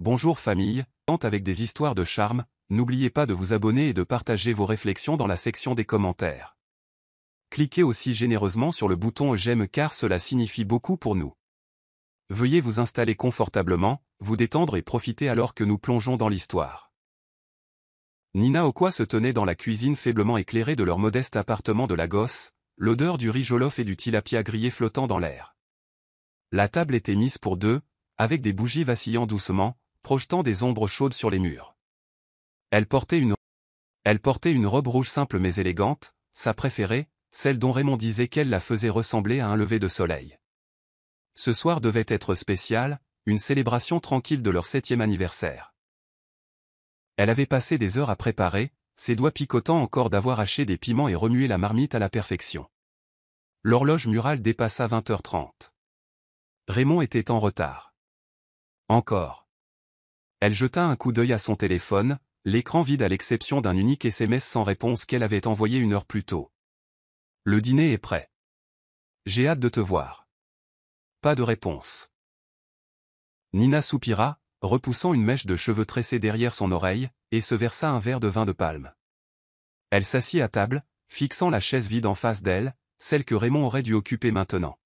Bonjour famille, tente avec des histoires de charme, n'oubliez pas de vous abonner et de partager vos réflexions dans la section des commentaires. Cliquez aussi généreusement sur le bouton j'aime car cela signifie beaucoup pour nous. Veuillez vous installer confortablement, vous détendre et profiter alors que nous plongeons dans l'histoire. Nina et Okwa se tenaient dans la cuisine faiblement éclairée de leur modeste appartement de Lagos, l'odeur du riz jollof et du tilapia grillé flottant dans l'air. La table était mise pour deux, avec des bougies vacillant doucement, projetant des ombres chaudes sur les murs. Elle portait une robe rouge simple mais élégante, sa préférée, celle dont Raymond disait qu'elle la faisait ressembler à un lever de soleil. Ce soir devait être spécial, une célébration tranquille de leur 7e anniversaire. Elle avait passé des heures à préparer, ses doigts picotants encore d'avoir haché des piments et remué la marmite à la perfection. L'horloge murale dépassa 20h30. Raymond était en retard. Encore. Elle jeta un coup d'œil à son téléphone, l'écran vide à l'exception d'un unique SMS sans réponse qu'elle avait envoyé 1 heure plus tôt. Le dîner est prêt. J'ai hâte de te voir. Pas de réponse. Nina soupira, repoussant une mèche de cheveux tressés derrière son oreille, et se versa un verre de vin de palme. Elle s'assit à table, fixant la chaise vide en face d'elle, celle que Raymond aurait dû occuper maintenant.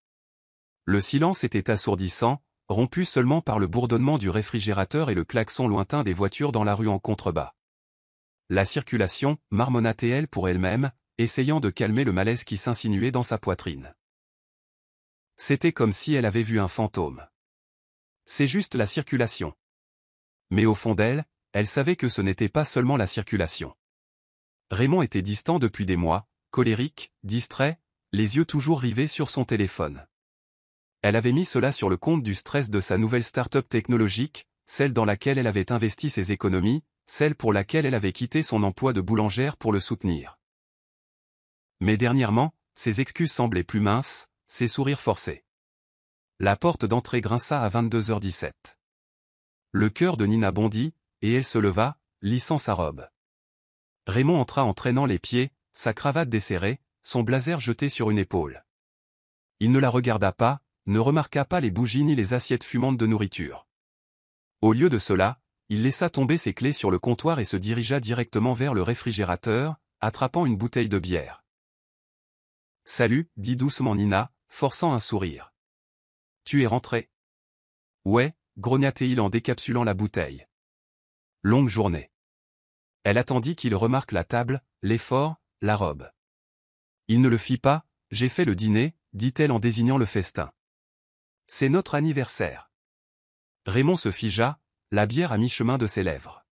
Le silence était assourdissant, rompu seulement par le bourdonnement du réfrigérateur et le klaxon lointain des voitures dans la rue en contrebas. La circulation, marmonnait-elle pour elle-même, essayant de calmer le malaise qui s'insinuait dans sa poitrine. C'était comme si elle avait vu un fantôme. C'est juste la circulation. Mais au fond d'elle, elle savait que ce n'était pas seulement la circulation. Raymond était distant depuis des mois, colérique, distrait, les yeux toujours rivés sur son téléphone. Elle avait mis cela sur le compte du stress de sa nouvelle start-up technologique, celle dans laquelle elle avait investi ses économies, celle pour laquelle elle avait quitté son emploi de boulangère pour le soutenir. Mais dernièrement, ses excuses semblaient plus minces, ses sourires forcés. La porte d'entrée grinça à 22h17. Le cœur de Nina bondit, et elle se leva, lissant sa robe. Raymond entra en traînant les pieds, sa cravate desserrée, son blazer jeté sur une épaule. Il ne la regarda pas, ne remarqua pas les bougies ni les assiettes fumantes de nourriture. Au lieu de cela, il laissa tomber ses clés sur le comptoir et se dirigea directement vers le réfrigérateur, attrapant une bouteille de bière. « Salut » dit doucement Nina, forçant un sourire. « Tu es rentré ?»« Ouais » grogna-t-il en décapsulant la bouteille. « Longue journée. » Elle attendit qu'il remarque la table, l'effort, la robe. Il ne le fit pas, « J'ai fait le dîner » dit-elle en désignant le festin. « C'est notre anniversaire. » Raymond se figea, la bière à mi-chemin de ses lèvres.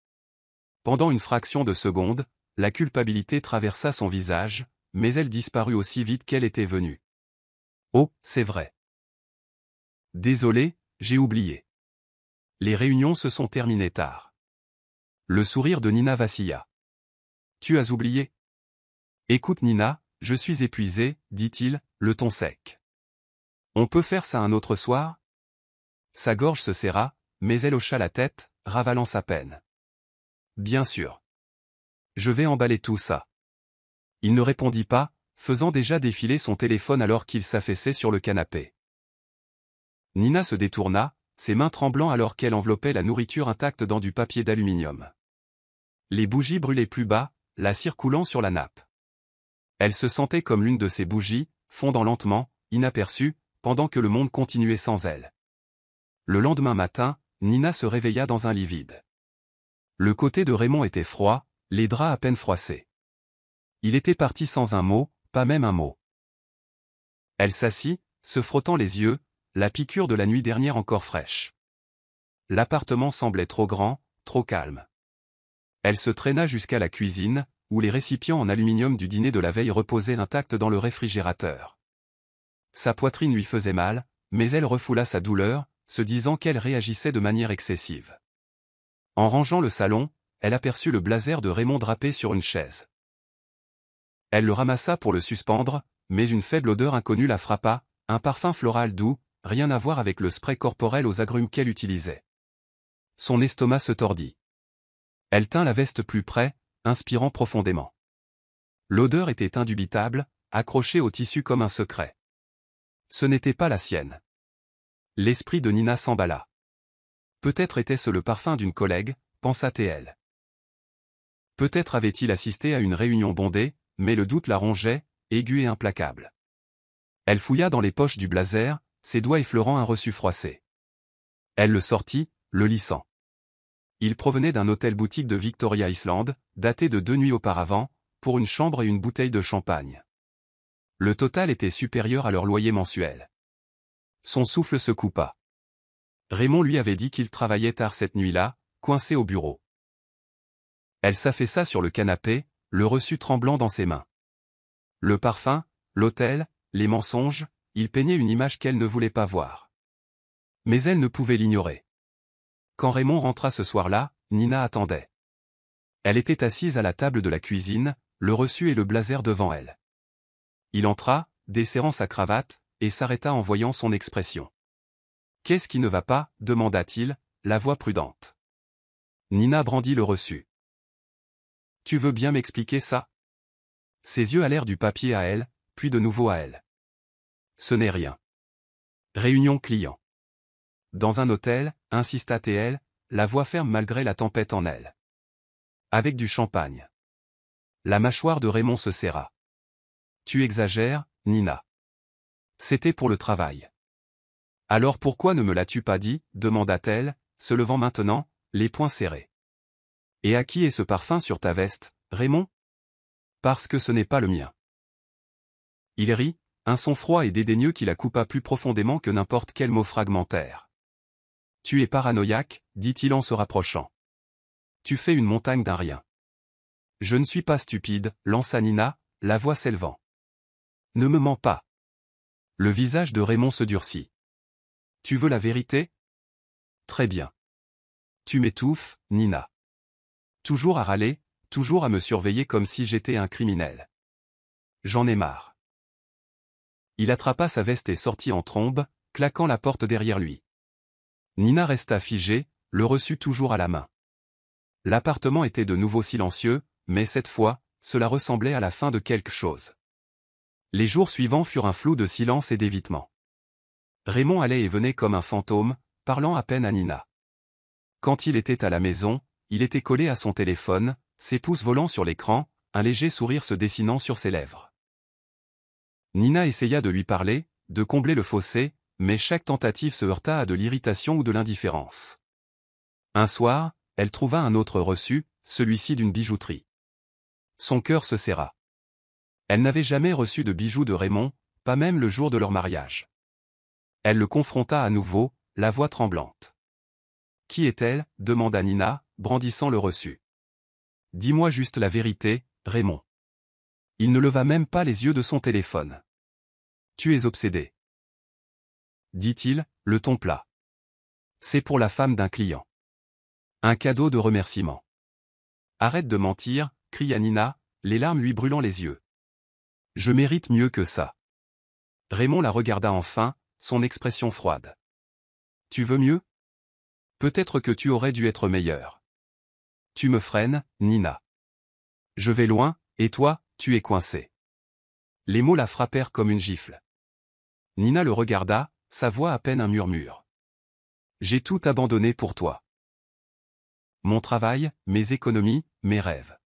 Pendant une fraction de seconde, la culpabilité traversa son visage, mais elle disparut aussi vite qu'elle était venue. « Oh, c'est vrai. Désolé, j'ai oublié. Les réunions se sont terminées tard. » Le sourire de Nina vacilla. « Tu as oublié ? » « Écoute Nina, je suis épuisé, dit-il, le ton sec. On peut faire ça un autre soir ? Sa gorge se serra, mais elle hocha la tête, ravalant sa peine. Bien sûr. Je vais emballer tout ça. Il ne répondit pas, faisant déjà défiler son téléphone alors qu'il s'affaissait sur le canapé. Nina se détourna, ses mains tremblant alors qu'elle enveloppait la nourriture intacte dans du papier d'aluminium. Les bougies brûlaient plus bas, la cire coulant sur la nappe. Elle se sentait comme l'une de ces bougies, fondant lentement, inaperçue, pendant que le monde continuait sans elle. Le lendemain matin, Nina se réveilla dans un lit vide. Le côté de Raymond était froid, les draps à peine froissés. Il était parti sans un mot, pas même un mot. Elle s'assit, se frottant les yeux, la piqûre de la nuit dernière encore fraîche. L'appartement semblait trop grand, trop calme. Elle se traîna jusqu'à la cuisine, où les récipients en aluminium du dîner de la veille reposaient intacts dans le réfrigérateur. Sa poitrine lui faisait mal, mais elle refoula sa douleur, se disant qu'elle réagissait de manière excessive. En rangeant le salon, elle aperçut le blazer de Raymond drapé sur une chaise. Elle le ramassa pour le suspendre, mais une faible odeur inconnue la frappa, un parfum floral doux, rien à voir avec le spray corporel aux agrumes qu'elle utilisait. Son estomac se tordit. Elle tint la veste plus près, inspirant profondément. L'odeur était indubitable, accrochée au tissu comme un secret. Ce n'était pas la sienne. L'esprit de Nina s'emballa. Peut-être était-ce le parfum d'une collègue, pensa-t-elle. Peut-être avait-il assisté à une réunion bondée, mais le doute la rongeait, aigu et implacable. Elle fouilla dans les poches du blazer, ses doigts effleurant un reçu froissé. Elle le sortit, le lissant. Il provenait d'un hôtel-boutique de Victoria Island, daté de 2 nuits auparavant, pour une chambre et une bouteille de champagne. Le total était supérieur à leur loyer mensuel. Son souffle se coupa. Raymond lui avait dit qu'il travaillait tard cette nuit-là, coincé au bureau. Elle s'affaissa sur le canapé, le reçu tremblant dans ses mains. Le parfum, l'hôtel, les mensonges, il peignait une image qu'elle ne voulait pas voir. Mais elle ne pouvait l'ignorer. Quand Raymond rentra ce soir-là, Nina attendait. Elle était assise à la table de la cuisine, le reçu et le blazer devant elle. Il entra, desserrant sa cravate, et s'arrêta en voyant son expression. « Qu'est-ce qui ne va pas » demanda-t-il, la voix prudente. Nina brandit le reçu. « Tu veux bien m'expliquer ça ?» Ses yeux allèrent du papier à elle, puis de nouveau à elle. « Ce n'est rien. » Réunion client. Dans un hôtel, insista-t-elle, la voix ferme malgré la tempête en elle. Avec du champagne. La mâchoire de Raymond se serra. « Tu exagères, Nina. C'était pour le travail. »« Alors pourquoi ne me l'as-tu pas dit » demanda-t-elle, se levant maintenant, les poings serrés. « Et à qui est ce parfum sur ta veste, Raymond ?»« Parce que ce n'est pas le mien. » Il rit, un son froid et dédaigneux qui la coupa plus profondément que n'importe quel mot fragmentaire. « Tu es paranoïaque, dit-il en se rapprochant. Tu fais une montagne d'un rien. »« Je ne suis pas stupide, lança Nina, la voix s'élevant. Ne me mens pas. » Le visage de Raymond se durcit. « Tu veux la vérité ? Très bien. Tu m'étouffes, Nina. Toujours à râler, toujours à me surveiller comme si j'étais un criminel. J'en ai marre. » Il attrapa sa veste et sortit en trombe, claquant la porte derrière lui. Nina resta figée, le reçu toujours à la main. L'appartement était de nouveau silencieux, mais cette fois, cela ressemblait à la fin de quelque chose. Les jours suivants furent un flou de silence et d'évitement. Raymond allait et venait comme un fantôme, parlant à peine à Nina. Quand il était à la maison, il était collé à son téléphone, ses pouces volant sur l'écran, un léger sourire se dessinant sur ses lèvres. Nina essaya de lui parler, de combler le fossé, mais chaque tentative se heurta à de l'irritation ou de l'indifférence. Un soir, elle trouva un autre reçu, celui-ci d'une bijouterie. Son cœur se serra. Elle n'avait jamais reçu de bijoux de Raymond, pas même le jour de leur mariage. Elle le confronta à nouveau, la voix tremblante. « Qui est-elle » demanda Nina, brandissant le reçu. « Dis-moi juste la vérité, Raymond. » Il ne leva même pas les yeux de son téléphone. « Tu es obsédé. » dit-il, le ton plat. « C'est pour la femme d'un client. Un cadeau de remerciement. »« Arrête de mentir » cria Nina, les larmes lui brûlant les yeux. « Je mérite mieux que ça. » Raymond la regarda enfin, son expression froide. « Tu veux mieux ? Peut-être que tu aurais dû être meilleur. Tu me freines, Nina. Je vais loin, et toi, tu es coincé. » Les mots la frappèrent comme une gifle. Nina le regarda, sa voix à peine un murmure. « J'ai tout abandonné pour toi. Mon travail, mes économies, mes rêves.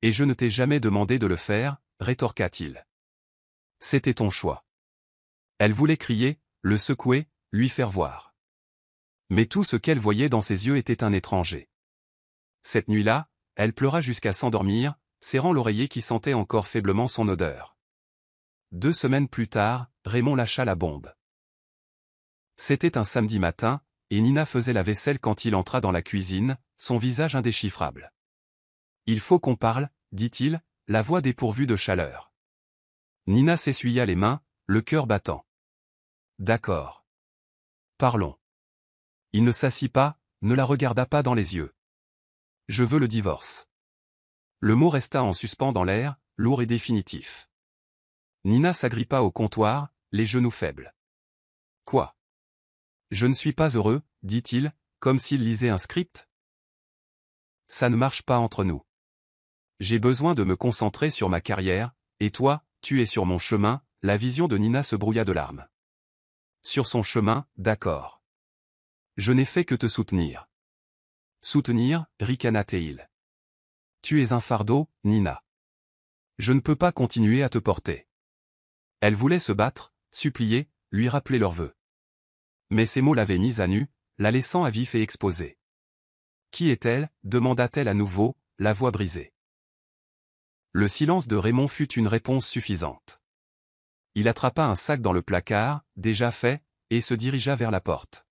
Et je ne t'ai jamais demandé de le faire, rétorqua-t-il. C'était ton choix. » Elle voulait crier, le secouer, lui faire voir. Mais tout ce qu'elle voyait dans ses yeux était un étranger. Cette nuit-là, elle pleura jusqu'à s'endormir, serrant l'oreiller qui sentait encore faiblement son odeur. 2 semaines plus tard, Raymond lâcha la bombe. C'était un samedi matin, et Nina faisait la vaisselle quand il entra dans la cuisine, son visage indéchiffrable. « Il faut qu'on parle » dit-il, la voix dépourvue de chaleur. Nina s'essuya les mains, le cœur battant. « D'accord. Parlons. » Il ne s'assit pas, ne la regarda pas dans les yeux. « Je veux le divorce. » Le mot resta en suspens dans l'air, lourd et définitif. Nina s'agrippa au comptoir, les genoux faibles. « Quoi ? Je ne suis pas heureux, dit-il, comme s'il lisait un script. Ça ne marche pas entre nous. J'ai besoin de me concentrer sur ma carrière, et toi, tu es sur mon chemin. La vision de Nina se brouilla de larmes. Sur son chemin, d'accord. Je n'ai fait que te soutenir. Soutenir, ricana Théil. Tu es un fardeau, Nina. Je ne peux pas continuer à te porter. Elle voulait se battre, supplier, lui rappeler leurs vœux. Mais ces mots l'avaient mise à nu, la laissant à vif et exposée. Qui est-elle demanda-t-elle à nouveau, la voix brisée. Le silence de Raymond fut une réponse suffisante. Il attrapa un sac dans le placard, déjà fait, et se dirigea vers la porte.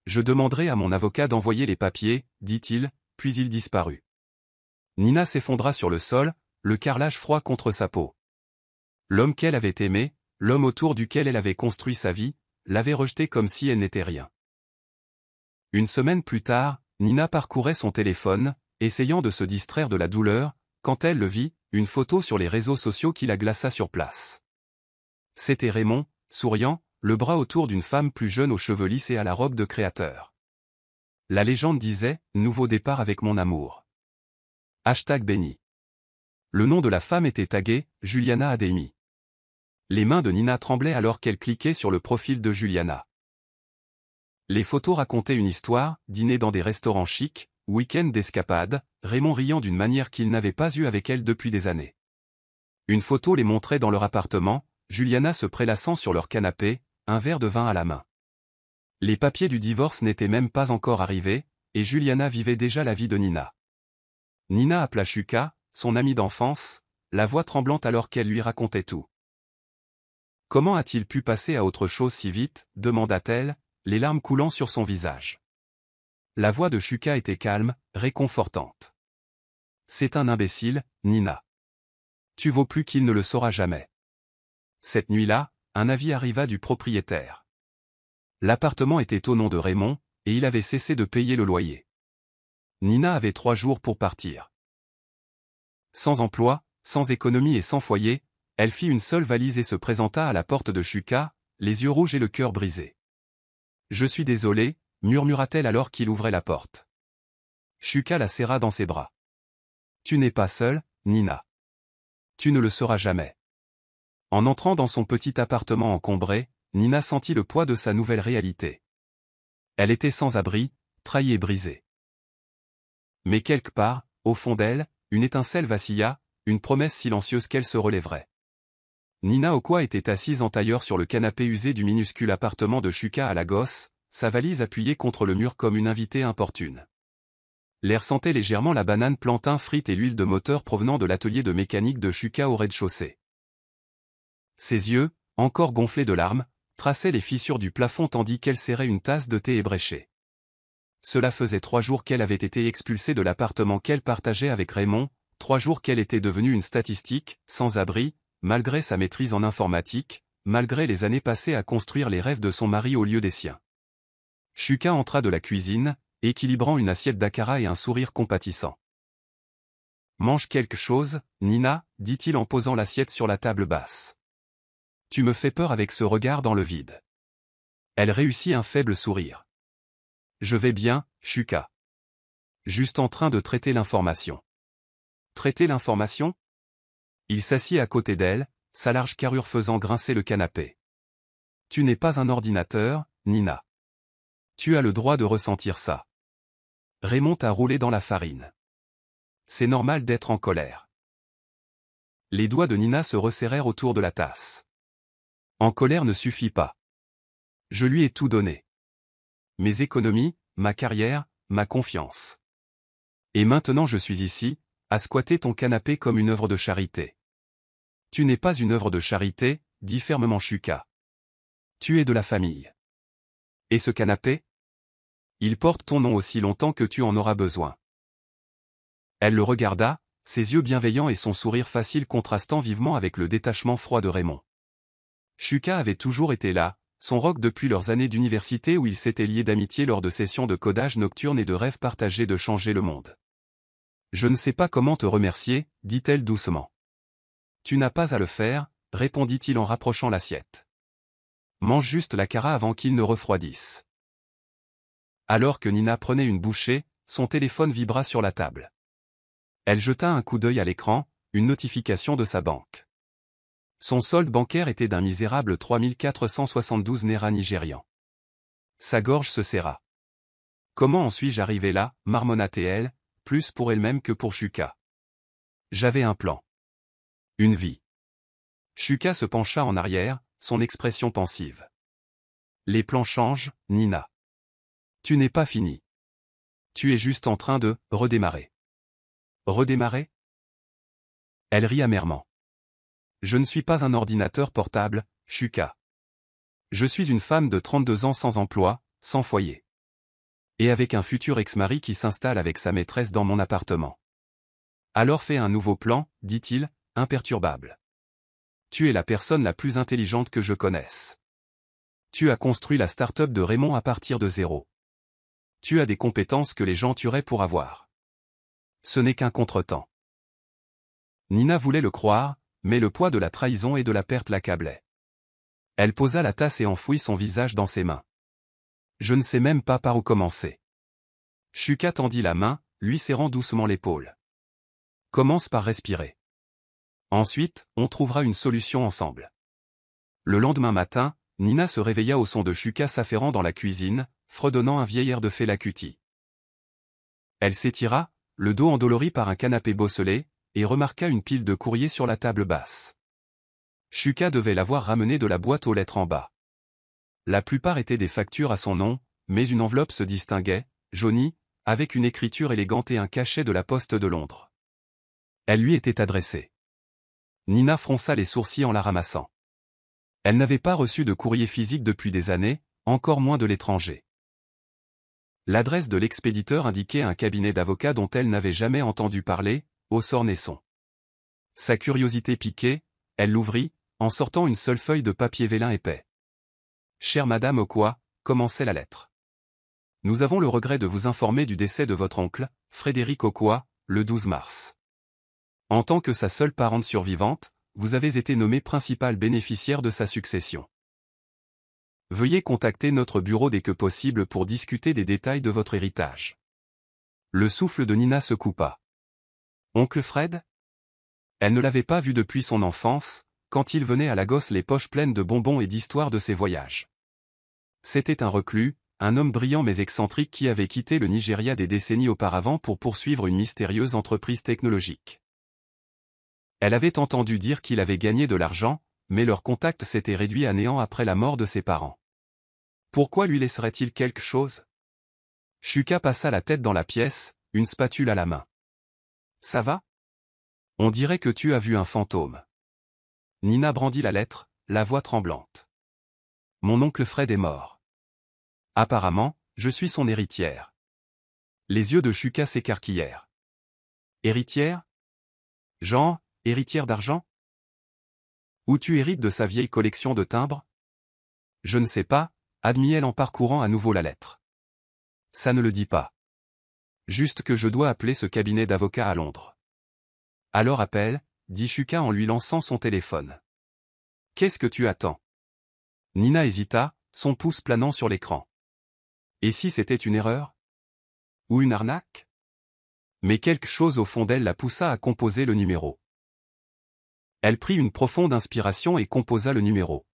Je demanderai à mon avocat d'envoyer les papiers, dit-il, puis il disparut. Nina s'effondra sur le sol, le carrelage froid contre sa peau. L'homme qu'elle avait aimé, l'homme autour duquel elle avait construit sa vie, l'avait rejeté comme si elle n'était rien. Une semaine plus tard, Nina parcourait son téléphone, essayant de se distraire de la douleur, quand elle le vit, une photo sur les réseaux sociaux qui la glaça sur place. C'était Raymond, souriant, le bras autour d'une femme plus jeune aux cheveux lisses et à la robe de créateur. La légende disait « Nouveau départ avec mon amour ». #béni. Le nom de la femme était tagué « Juliana Ademi ». Les mains de Nina tremblaient alors qu'elle cliquait sur le profil de Juliana. Les photos racontaient une histoire, dîner dans des restaurants chics, week-end d'escapade, Raymond riant d'une manière qu'il n'avait pas eue avec elle depuis des années. Une photo les montrait dans leur appartement, Juliana se prélassant sur leur canapé, un verre de vin à la main. Les papiers du divorce n'étaient même pas encore arrivés, et Juliana vivait déjà la vie de Nina. Nina appela Shuka, son amie d'enfance, la voix tremblante alors qu'elle lui racontait tout. Comment a-t-il pu passer à autre chose si vite, demanda-t-elle, les larmes coulant sur son visage. La voix de Shuka était calme, réconfortante. C'est un imbécile, Nina. Tu vaux plus qu'il ne le saura jamais. Cette nuit-là, un avis arriva du propriétaire. L'appartement était au nom de Raymond, et il avait cessé de payer le loyer. Nina avait 3 jours pour partir. Sans emploi, sans économie et sans foyer, elle fit une seule valise et se présenta à la porte de Shuka, les yeux rouges et le cœur brisé. « Je suis désolée » murmura-t-elle alors qu'il ouvrait la porte. Shuka la serra dans ses bras. « Tu n'es pas seule, Nina. Tu ne le seras jamais. » En entrant dans son petit appartement encombré, Nina sentit le poids de sa nouvelle réalité. Elle était sans abri, trahie et brisée. Mais quelque part, au fond d'elle, une étincelle vacilla, une promesse silencieuse qu'elle se relèverait. Nina Okwa était assise en tailleur sur le canapé usé du minuscule appartement de Shuka à Lagos, sa valise appuyée contre le mur comme une invitée importune. L'air sentait légèrement la banane plantain frite et l'huile de moteur provenant de l'atelier de mécanique de Shuka au rez-de-chaussée. Ses yeux, encore gonflés de larmes, traçaient les fissures du plafond tandis qu'elle serrait une tasse de thé ébréchée. Cela faisait 3 jours qu'elle avait été expulsée de l'appartement qu'elle partageait avec Raymond, 3 jours qu'elle était devenue une statistique, sans abri, malgré sa maîtrise en informatique, malgré les années passées à construire les rêves de son mari au lieu des siens. Shuka entra de la cuisine, équilibrant une assiette d'akara et un sourire compatissant. « Mange quelque chose, Nina » dit-il en posant l'assiette sur la table basse. « Tu me fais peur avec ce regard dans le vide. » Elle réussit un faible sourire. « Je vais bien, Shuka. Juste en train de traiter l'information. » Traiter l'information ? Il s'assit à côté d'elle, sa large carrure faisant grincer le canapé. « Tu n'es pas un ordinateur, Nina. Tu as le droit de ressentir ça. » Raymond a roulé dans la farine. C'est normal d'être en colère. Les doigts de Nina se resserrèrent autour de la tasse. En colère ne suffit pas. Je lui ai tout donné. Mes économies, ma carrière, ma confiance. Et maintenant je suis ici, à squatter ton canapé comme une œuvre de charité. Tu n'es pas une œuvre de charité, dit fermement Shuka. Tu es de la famille. Et ce canapé ? Il porte ton nom aussi longtemps que tu en auras besoin. Elle le regarda, ses yeux bienveillants et son sourire facile contrastant vivement avec le détachement froid de Raymond. Shuka avait toujours été là, son roc depuis leurs années d'université où ils s'étaient liés d'amitié lors de sessions de codage nocturne et de rêves partagés de changer le monde. Je ne sais pas comment te remercier, dit-elle doucement. Tu n'as pas à le faire, répondit-il en rapprochant l'assiette. Mange juste l'akara avant qu'il ne refroidisse. Alors que Nina prenait une bouchée, son téléphone vibra sur la table. Elle jeta un coup d'œil à l'écran, une notification de sa banque. Son solde bancaire était d'un misérable 3472 naira nigérians. Sa gorge se serra. Comment en suis-je arrivé là, marmonna-t-elle, plus pour elle-même que pour Shuka. J'avais un plan. Une vie. Shuka se pencha en arrière, son expression pensive. Les plans changent, Nina. Tu n'es pas fini. Tu es juste en train de redémarrer. Redémarrer? Elle rit amèrement. Je ne suis pas un ordinateur portable, Shuka. Je suis une femme de 32 ans sans emploi, sans foyer. Et avec un futur ex-mari qui s'installe avec sa maîtresse dans mon appartement. Alors fais un nouveau plan, dit-il, imperturbable. Tu es la personne la plus intelligente que je connaisse. Tu as construit la start-up de Raymond à partir de zéro. Tu as des compétences que les gens tueraient pour avoir. Ce n'est qu'un contretemps. Nina voulait le croire, mais le poids de la trahison et de la perte l'accablait. Elle posa la tasse et enfouit son visage dans ses mains. Je ne sais même pas par où commencer. Shuka tendit la main, lui serrant doucement l'épaule. Commence par respirer. Ensuite, on trouvera une solution ensemble. Le lendemain matin, Nina se réveilla au son de Shuka s'affairant dans la cuisine, fredonnant un vieil air de Fela Kuti. Elle s'étira, le dos endolori par un canapé bosselé, et remarqua une pile de courriers sur la table basse. Shuka devait l'avoir ramené de la boîte aux lettres en bas. La plupart étaient des factures à son nom, mais une enveloppe se distinguait, jaunie, avec une écriture élégante et un cachet de la Poste de Londres. Elle lui était adressée. Nina fronça les sourcils en la ramassant. Elle n'avait pas reçu de courrier physique depuis des années, encore moins de l'étranger. L'adresse de l'expéditeur indiquait un cabinet d'avocats dont elle n'avait jamais entendu parler, Osor-Nesson. Sa curiosité piquée, elle l'ouvrit, en sortant une seule feuille de papier vélin épais. « Chère Madame Okwa », commençait la lettre. « Nous avons le regret de vous informer du décès de votre oncle, Frédéric Okwa, le 12 mars. En tant que sa seule parente survivante, vous avez été nommé principal bénéficiaire de sa succession. Veuillez contacter notre bureau dès que possible pour discuter des détails de votre héritage. » Le souffle de Nina se coupa. Oncle Fred? Elle ne l'avait pas vu depuis son enfance, quand il venait à Lagos les poches pleines de bonbons et d'histoires de ses voyages. C'était un reclus, un homme brillant mais excentrique qui avait quitté le Nigeria des décennies auparavant pour poursuivre une mystérieuse entreprise technologique. Elle avait entendu dire qu'il avait gagné de l'argent, mais leur contact s'était réduit à néant après la mort de ses parents. Pourquoi lui laisserait-il quelque chose? Shuka passa la tête dans la pièce, une spatule à la main. Ça va? On dirait que tu as vu un fantôme. Nina brandit la lettre, la voix tremblante. Mon oncle Fred est mort. Apparemment, je suis son héritière. Les yeux de Shuka s'écarquillèrent. Héritière? Genre, héritière d'argent? Ou tu hérites de sa vieille collection de timbres? Je ne sais pas, admit-elle en parcourant à nouveau la lettre. Ça ne le dit pas. Juste que je dois appeler ce cabinet d'avocats à Londres. Alors appelle, dit Shuka en lui lançant son téléphone. Qu'est-ce que tu attends? Nina hésita, son pouce planant sur l'écran. Et si c'était une erreur? Ou une arnaque? Mais quelque chose au fond d'elle la poussa à composer le numéro. Elle prit une profonde inspiration et composa le numéro.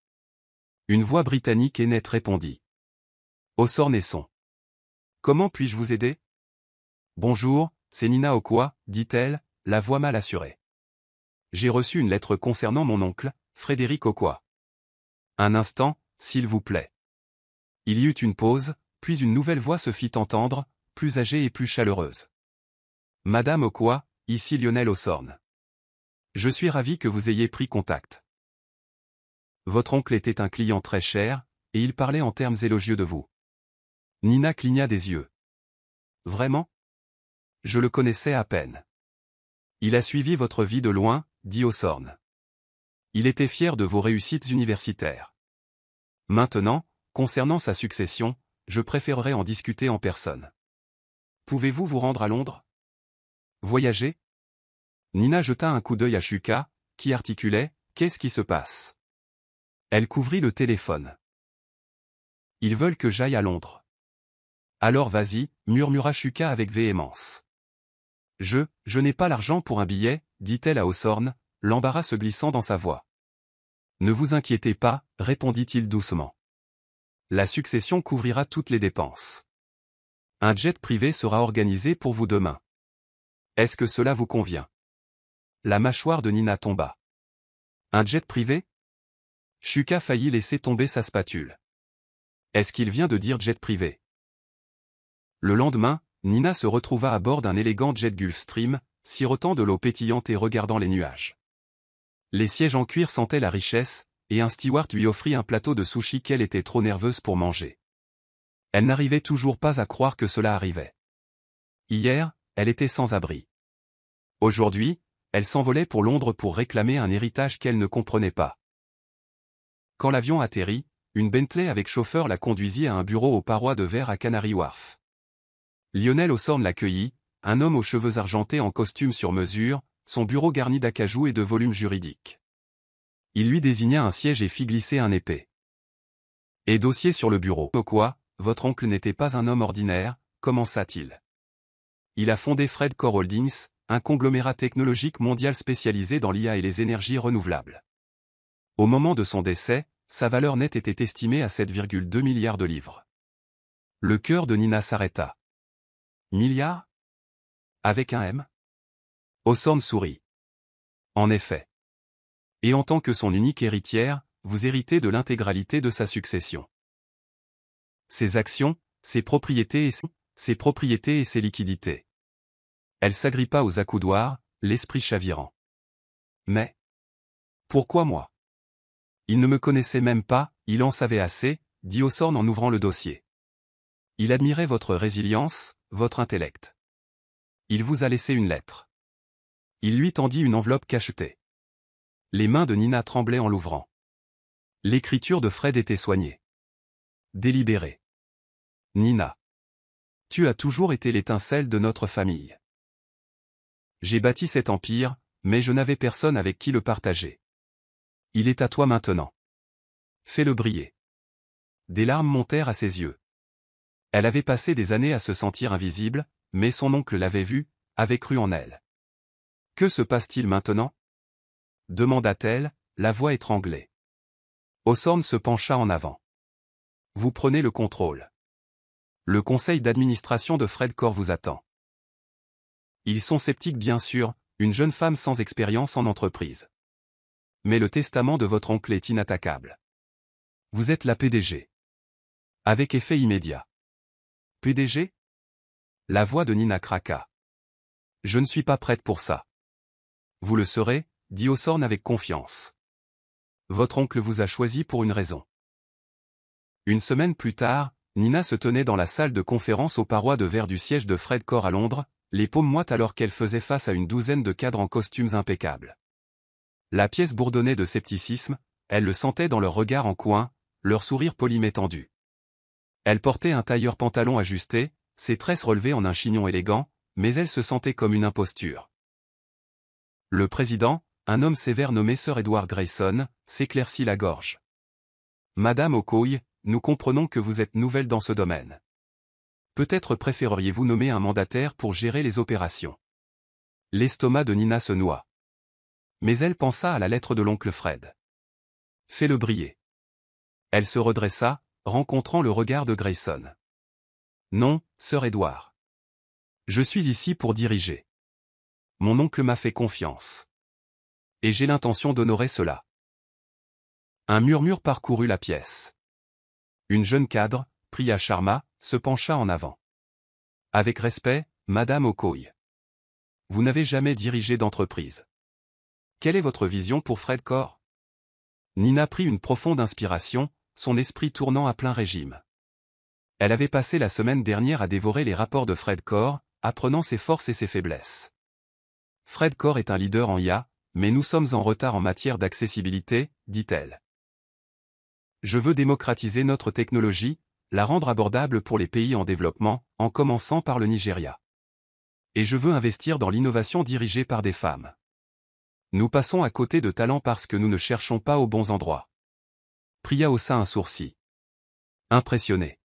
Une voix britannique et nette répondit. Osor-Nesson. Comment puis-je vous aider? Bonjour, c'est Nina Okwa, dit-elle, la voix mal assurée. J'ai reçu une lettre concernant mon oncle, Frédéric Okwa. Un instant, s'il vous plaît. Il y eut une pause, puis une nouvelle voix se fit entendre, plus âgée et plus chaleureuse. Madame Okwa, ici Lionel Ossorn. Je suis ravi que vous ayez pris contact. Votre oncle était un client très cher, et il parlait en termes élogieux de vous. Nina cligna des yeux. Vraiment? Je le connaissais à peine. Il a suivi votre vie de loin, dit Ossorn. Il était fier de vos réussites universitaires. Maintenant, concernant sa succession, je préférerais en discuter en personne. Pouvez-vous vous rendre à Londres? Voyager? Nina jeta un coup d'œil à Shuka, qui articulait « Qu'est-ce qui se passe ?» Elle couvrit le téléphone. « Ils veulent que j'aille à Londres. »« Alors vas-y, » murmura Shuka avec véhémence. « Je n'ai pas l'argent pour un billet, » dit-elle à Ossorn, l'embarras se glissant dans sa voix. « Ne vous inquiétez pas, » répondit-il doucement. « La succession couvrira toutes les dépenses. Un jet privé sera organisé pour vous demain. Est-ce que cela vous convient? La mâchoire de Nina tomba. Un jet privé? Shuka faillit laisser tomber sa spatule. Est-ce qu'il vient de dire jet privé? Le lendemain, Nina se retrouva à bord d'un élégant jet Gulfstream, sirotant de l'eau pétillante et regardant les nuages. Les sièges en cuir sentaient la richesse, et un steward lui offrit un plateau de sushi qu'elle était trop nerveuse pour manger. Elle n'arrivait toujours pas à croire que cela arrivait. Hier, elle était sans abri. Aujourd'hui, elle s'envolait pour Londres pour réclamer un héritage qu'elle ne comprenait pas. Quand l'avion atterrit, une Bentley avec chauffeur la conduisit à un bureau aux parois de verre à Canary Wharf. Lionel Hawthorne l'accueillit, un homme aux cheveux argentés en costume sur mesure, son bureau garni d'acajou et de volumes juridiques. Il lui désigna un siège et fit glisser un épée. Et dossier sur le bureau. Quoi, votre oncle n'était pas un homme ordinaire, commença-t-il. Il a fondé Fredcore Holdings, un conglomérat technologique mondial spécialisé dans l'IA et les énergies renouvelables. Au moment de son décès, sa valeur nette était estimée à 7,2 milliards de livres. Le cœur de Nina s'arrêta. Milliards? Avec un M? Hawthorne sourit. En effet. Et en tant que son unique héritière, vous héritez de l'intégralité de sa succession. Ses actions, ses propriétés et ses liquidités. Elle s'agrippa aux accoudoirs, l'esprit chavirant. Mais pourquoi moi? Il ne me connaissait même pas, il en savait assez, dit Hawthorne en ouvrant le dossier. Il admirait votre résilience, votre intellect. Il vous a laissé une lettre. Il lui tendit une enveloppe cachetée. Les mains de Nina tremblaient en l'ouvrant. L'écriture de Fred était soignée. Délibérée. Nina. Tu as toujours été l'étincelle de notre famille. J'ai bâti cet empire, mais je n'avais personne avec qui le partager. Il est à toi maintenant. Fais-le briller. Des larmes montèrent à ses yeux. Elle avait passé des années à se sentir invisible, mais son oncle l'avait vue, avait cru en elle. Que se passe-t-il maintenant? Demanda-t-elle, la voix étranglée. Hawthorne se pencha en avant. Vous prenez le contrôle. Le conseil d'administration de Fredcore vous attend. Ils sont sceptiques bien sûr, une jeune femme sans expérience en entreprise. Mais le testament de votre oncle est inattaquable. Vous êtes la PDG. Avec effet immédiat. PDG? La voix de Nina craqua. Je ne suis pas prête pour ça. Vous le serez, dit Hawthorne avec confiance. Votre oncle vous a choisi pour une raison. Une semaine plus tard, Nina se tenait dans la salle de conférence aux parois de verre du siège de Fredcore à Londres, les paumes moites alors qu'elle faisait face à une douzaine de cadres en costumes impeccables. La pièce bourdonnait de scepticisme, elle le sentait dans leur regard en coin, leur sourire polymé tendu. Elle portait un tailleur pantalon ajusté, ses tresses relevées en un chignon élégant, mais elle se sentait comme une imposture. Le président, un homme sévère nommé Sir Edward Grayson, s'éclaircit la gorge. Madame Okoye, nous comprenons que vous êtes nouvelle dans ce domaine. Peut-être préféreriez-vous nommer un mandataire pour gérer les opérations. L'estomac de Nina se noua. Mais elle pensa à la lettre de l'oncle Fred. Fais-le briller. Elle se redressa, rencontrant le regard de Grayson. Non, Sir Edward. Je suis ici pour diriger. Mon oncle m'a fait confiance. Et j'ai l'intention d'honorer cela. Un murmure parcourut la pièce. Une jeune cadre, Priya Sharma, se pencha en avant. Avec respect, Madame Okoye. Vous n'avez jamais dirigé d'entreprise. Quelle est votre vision pour Fredcore? Nina prit une profonde inspiration, son esprit tournant à plein régime. Elle avait passé la semaine dernière à dévorer les rapports de Fredcore, apprenant ses forces et ses faiblesses. Fredcore est un leader en IA, mais nous sommes en retard en matière d'accessibilité, dit-elle. Je veux démocratiser notre technologie, la rendre abordable pour les pays en développement, en commençant par le Nigeria. Et je veux investir dans l'innovation dirigée par des femmes. Nous passons à côté de talents parce que nous ne cherchons pas aux bons endroits. Priya haussa un sourcil. Impressionné.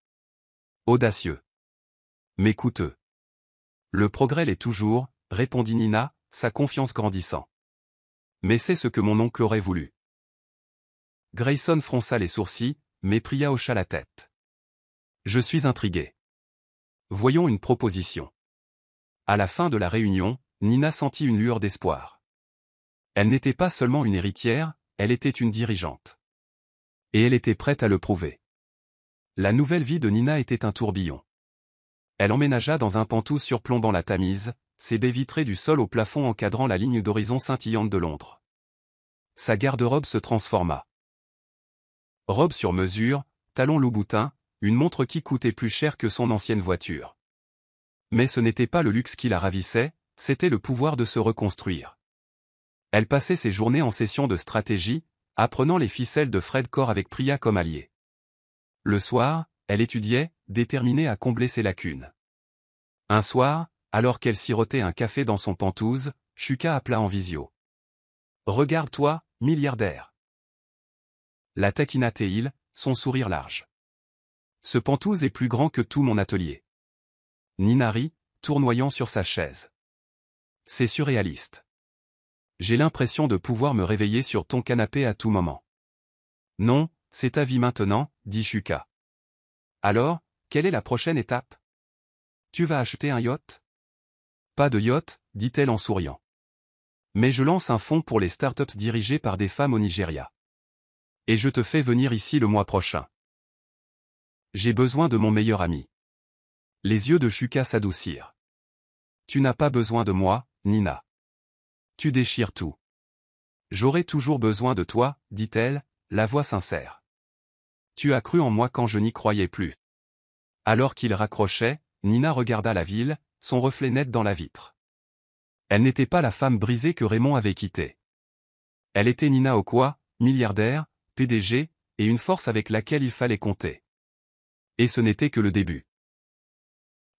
Audacieux. Mais coûteux. Le progrès l'est toujours, répondit Nina, sa confiance grandissant. Mais c'est ce que mon oncle aurait voulu. Grayson fronça les sourcils, mais Priya hocha la tête. Je suis intrigué. Voyons une proposition. À la fin de la réunion, Nina sentit une lueur d'espoir. Elle n'était pas seulement une héritière, elle était une dirigeante. Et elle était prête à le prouver. La nouvelle vie de Nina était un tourbillon. Elle emménagea dans un pantouse surplombant la Tamise, ses baies vitrées du sol au plafond encadrant la ligne d'horizon scintillante de Londres. Sa garde-robe se transforma. Robe sur mesure, talons Louboutin, une montre qui coûtait plus cher que son ancienne voiture. Mais ce n'était pas le luxe qui la ravissait, c'était le pouvoir de se reconstruire. Elle passait ses journées en session de stratégie, apprenant les ficelles de Fred Core avec Priya comme allié. Le soir, elle étudiait, déterminée à combler ses lacunes. Un soir, alors qu'elle sirotait un café dans son pantouse, Shuka appela en visio. « Regarde-toi, milliardaire !» La taquina Teil, son sourire large. « Ce pantouse est plus grand que tout mon atelier. » Nina rit, tournoyant sur sa chaise. « C'est surréaliste. J'ai l'impression de pouvoir me réveiller sur ton canapé à tout moment. »« Non, c'est ta vie maintenant, » dit Shuka. « Alors, quelle est la prochaine étape ? Tu vas acheter un yacht ? » Pas de yacht, dit-elle en souriant. Mais je lance un fonds pour les startups dirigées par des femmes au Nigeria. Et je te fais venir ici le mois prochain. J'ai besoin de mon meilleur ami. Les yeux de Shuka s'adoucirent. Tu n'as pas besoin de moi, Nina. Tu déchires tout. J'aurai toujours besoin de toi, dit-elle, la voix sincère. Tu as cru en moi quand je n'y croyais plus. Alors qu'il raccrochait, Nina regarda la ville, son reflet net dans la vitre. Elle n'était pas la femme brisée que Raymond avait quittée. Elle était Nina Okoye, milliardaire, PDG, et une force avec laquelle il fallait compter. Et ce n'était que le début.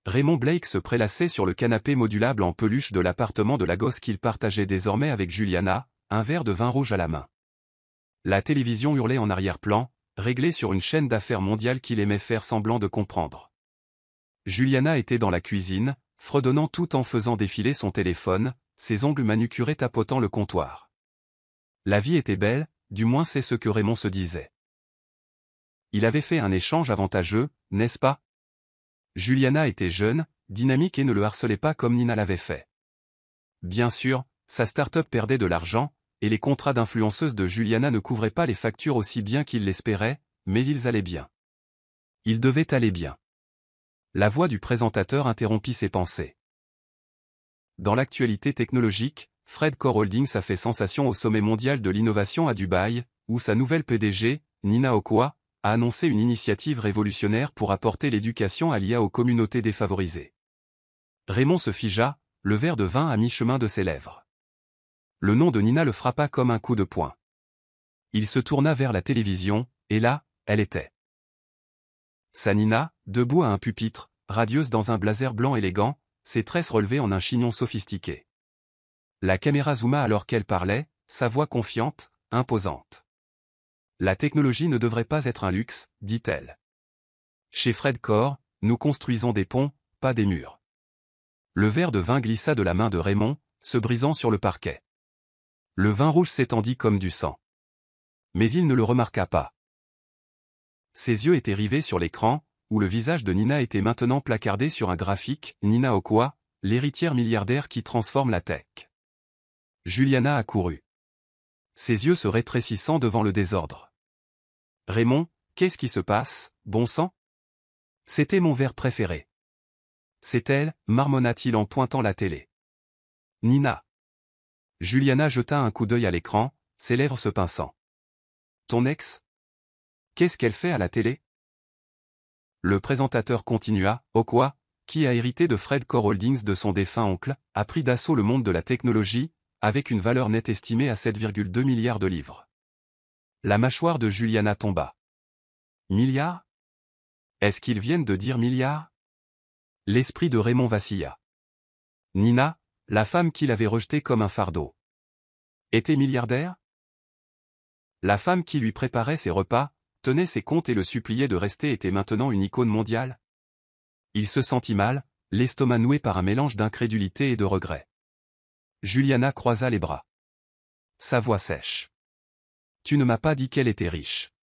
Raymond Blake se prélassait sur le canapé modulable en peluche de l'appartement de Lagos qu'il partageait désormais avec Juliana, un verre de vin rouge à la main. La télévision hurlait en arrière-plan, réglée sur une chaîne d'affaires mondiale qu'il aimait faire semblant de comprendre. Juliana était dans la cuisine, fredonnant tout en faisant défiler son téléphone, ses ongles manucurés tapotant le comptoir. La vie était belle, du moins c'est ce que Raymond se disait. Il avait fait un échange avantageux, n'est-ce pas ? Juliana était jeune, dynamique et ne le harcelait pas comme Nina l'avait fait. Bien sûr, sa start-up perdait de l'argent, et les contrats d'influenceuse de Juliana ne couvraient pas les factures aussi bien qu'il l'espérait, mais ils allaient bien. Ils devaient aller bien. La voix du présentateur interrompit ses pensées. Dans l'actualité technologique, Fred Core Holdings a fait sensation au sommet mondial de l'innovation à Dubaï, où sa nouvelle PDG, Nina Okoye, a annoncé une initiative révolutionnaire pour apporter l'éducation à l'IA aux communautés défavorisées. Raymond se figea, le verre de vin à mi-chemin de ses lèvres. Le nom de Nina le frappa comme un coup de poing. Il se tourna vers la télévision, et là, elle était. Sa Nina, debout à un pupitre, radieuse dans un blazer blanc élégant, ses tresses relevées en un chignon sophistiqué. La caméra zooma alors qu'elle parlait, sa voix confiante, imposante. La technologie ne devrait pas être un luxe, dit-elle. Chez Fred Core, nous construisons des ponts, pas des murs. Le verre de vin glissa de la main de Raymond, se brisant sur le parquet. Le vin rouge s'étendit comme du sang. Mais il ne le remarqua pas. Ses yeux étaient rivés sur l'écran, où le visage de Nina était maintenant placardé sur un graphique, Nina Okoye, l'héritière milliardaire qui transforme la tech. Juliana accourut. Ses yeux se rétrécissant devant le désordre. « Raymond, qu'est-ce qui se passe, bon sang ?» C'était mon verre préféré. C'est elle, marmonna-t-il en pointant la télé. Nina. Juliana jeta un coup d'œil à l'écran, ses lèvres se pinçant. Ton ex ? Qu'est-ce qu'elle fait à la télé ? Le présentateur continua, Okoye, qui a hérité de Fred Core Holdings de son défunt oncle, a pris d'assaut le monde de la technologie, avec une valeur nette estimée à 7,2 milliards de livres. La mâchoire de Juliana tomba. Milliards ? Est-ce qu'ils viennent de dire milliards ? L'esprit de Raymond vacilla. Nina, la femme qu'il avait rejetée comme un fardeau, était milliardaire ? La femme qui lui préparait ses repas, tenait ses comptes et le suppliait de rester était maintenant une icône mondiale ? Il se sentit mal, l'estomac noué par un mélange d'incrédulité et de regret. Juliana croisa les bras. Sa voix sèche. Tu ne m'as pas dit qu'elle était riche.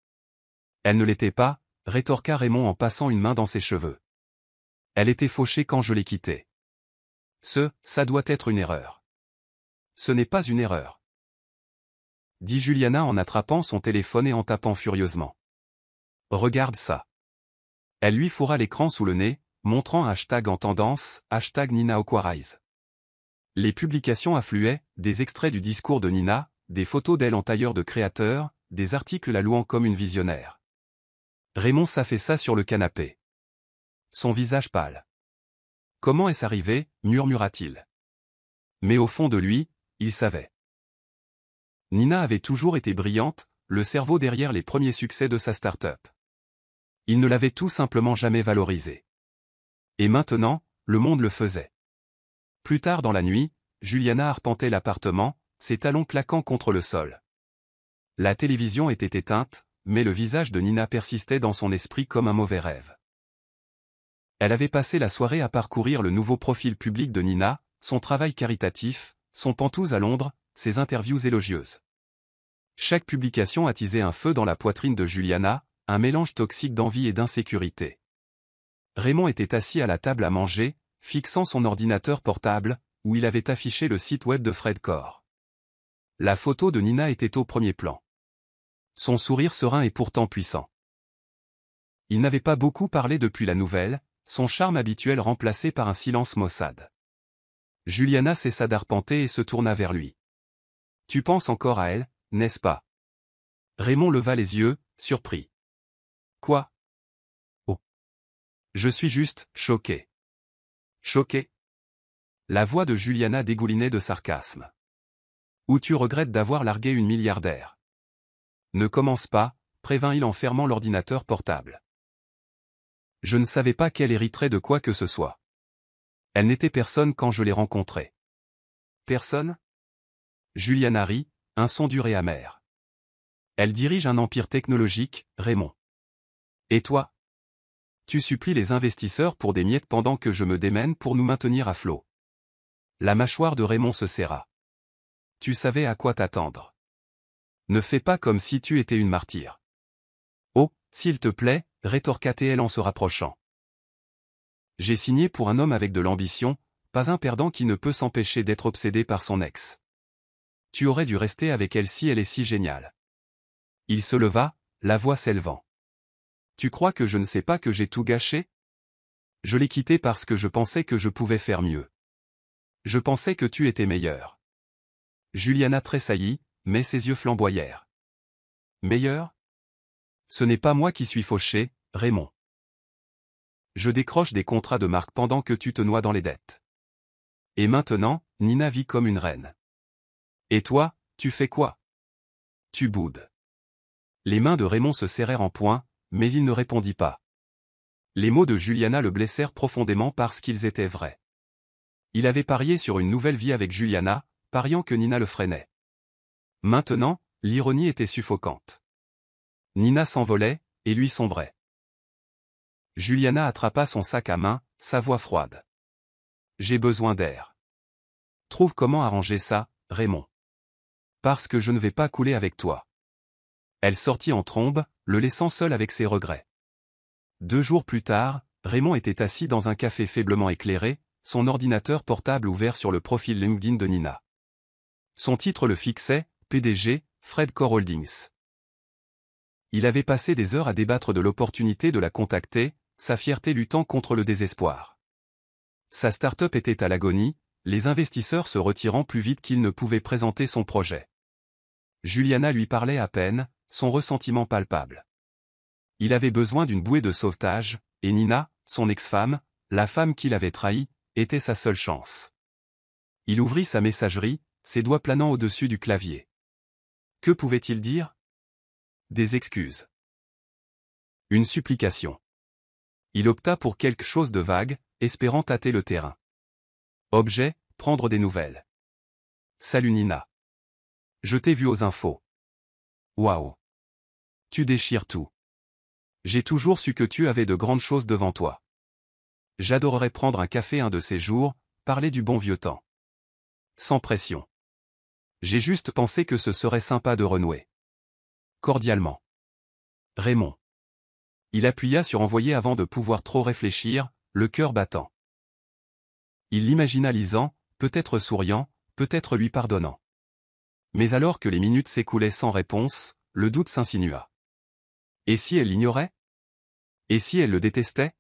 Elle ne l'était pas, rétorqua Raymond en passant une main dans ses cheveux. Elle était fauchée quand je l'ai quittée. Ça doit être une erreur. Ce n'est pas une erreur, dit Juliana en attrapant son téléphone et en tapant furieusement. Regarde ça. Elle lui fourra l'écran sous le nez, montrant un hashtag en tendance, #NinaOquarise. Les publications affluaient, des extraits du discours de Nina, des photos d'elle en tailleur de créateur, des articles la louant comme une visionnaire. Raymond s'affaissa sur le canapé. Son visage pâle. Comment est-ce arrivé, murmura-t-il. Mais au fond de lui, il savait. Nina avait toujours été brillante, le cerveau derrière les premiers succès de sa start-up. Il ne l'avait tout simplement jamais valorisée. Et maintenant, le monde le faisait. Plus tard dans la nuit, Juliana arpentait l'appartement, ses talons claquant contre le sol. La télévision était éteinte, mais le visage de Nina persistait dans son esprit comme un mauvais rêve. Elle avait passé la soirée à parcourir le nouveau profil public de Nina, son travail caritatif, son pantouse à Londres, ses interviews élogieuses. Chaque publication attisait un feu dans la poitrine de Juliana, un mélange toxique d'envie et d'insécurité. Raymond était assis à la table à manger, fixant son ordinateur portable, où il avait affiché le site web de Fred Core. La photo de Nina était au premier plan. Son sourire serein et pourtant puissant. Il n'avait pas beaucoup parlé depuis la nouvelle, son charme habituel remplacé par un silence maussade. Juliana cessa d'arpenter et se tourna vers lui. « Tu penses encore à elle, n'est-ce pas ?» Raymond leva les yeux, surpris. « Quoi ? Oh. Je suis juste choqué. » Choqué ? La voix de Juliana dégoulinait de sarcasme. « Ou tu regrettes d'avoir largué une milliardaire ? » Ne commence pas, prévint-il en fermant l'ordinateur portable. Je ne savais pas qu'elle hériterait de quoi que ce soit. Elle n'était personne quand je l'ai rencontrée. Personne ? Juliana rit, un son dur et amer. Elle dirige un empire technologique, Raymond. Et toi ? Tu supplies les investisseurs pour des miettes pendant que je me démène pour nous maintenir à flot. La mâchoire de Raymond se serra. Tu savais à quoi t'attendre. Ne fais pas comme si tu étais une martyre. Oh, s'il te plaît, rétorqua-t-elle en se rapprochant. J'ai signé pour un homme avec de l'ambition, pas un perdant qui ne peut s'empêcher d'être obsédé par son ex. Tu aurais dû rester avec elle si elle est si géniale. Il se leva, la voix s'élevant. Tu crois que je ne sais pas que j'ai tout gâché ? Je l'ai quittée parce que je pensais que je pouvais faire mieux. Je pensais que tu étais meilleur. Juliana tressaillit, mais ses yeux flamboyèrent. Meilleur ? Ce n'est pas moi qui suis fauché, Raymond. Je décroche des contrats de marque pendant que tu te noies dans les dettes. Et maintenant, Nina vit comme une reine. Et toi, tu fais quoi ? Tu boudes. Les mains de Raymond se serrèrent en poing, mais il ne répondit pas. Les mots de Juliana le blessèrent profondément parce qu'ils étaient vrais. Il avait parié sur une nouvelle vie avec Juliana, pariant que Nina le freinait. Maintenant, l'ironie était suffocante. Nina s'envolait, et lui sombrait. Juliana attrapa son sac à main, sa voix froide. J'ai besoin d'air. Trouve comment arranger ça, Raymond. Parce que je ne vais pas couler avec toi. Elle sortit en trombe, le laissant seul avec ses regrets. 2 jours plus tard, Raymond était assis dans un café faiblement éclairé, son ordinateur portable ouvert sur le profil LinkedIn de Nina. Son titre le fixait, PDG, Fred Core Holdings. Il avait passé des heures à débattre de l'opportunité de la contacter, sa fierté luttant contre le désespoir. Sa start-up était à l'agonie, les investisseurs se retirant plus vite qu'il ne pouvait présenter son projet. Juliana lui parlait à peine, son ressentiment palpable. Il avait besoin d'une bouée de sauvetage, et Nina, son ex-femme, la femme qu'il avait trahie, était sa seule chance. Il ouvrit sa messagerie, ses doigts planant au-dessus du clavier. Que pouvait-il dire ? Des excuses. Une supplication. Il opta pour quelque chose de vague, espérant tâter le terrain. Objet, prendre des nouvelles. Salut Nina. Je t'ai vu aux infos. Waouh. Tu déchires tout. J'ai toujours su que tu avais de grandes choses devant toi. J'adorerais prendre un café un de ces jours, parler du bon vieux temps. Sans pression. J'ai juste pensé que ce serait sympa de renouer. Cordialement. Raymond. Il appuya sur envoyer avant de pouvoir trop réfléchir, le cœur battant. Il l'imagina lisant, peut-être souriant, peut-être lui pardonnant. Mais alors que les minutes s'écoulaient sans réponse, le doute s'insinua. Et si elle l'ignorait? Et si elle le détestait?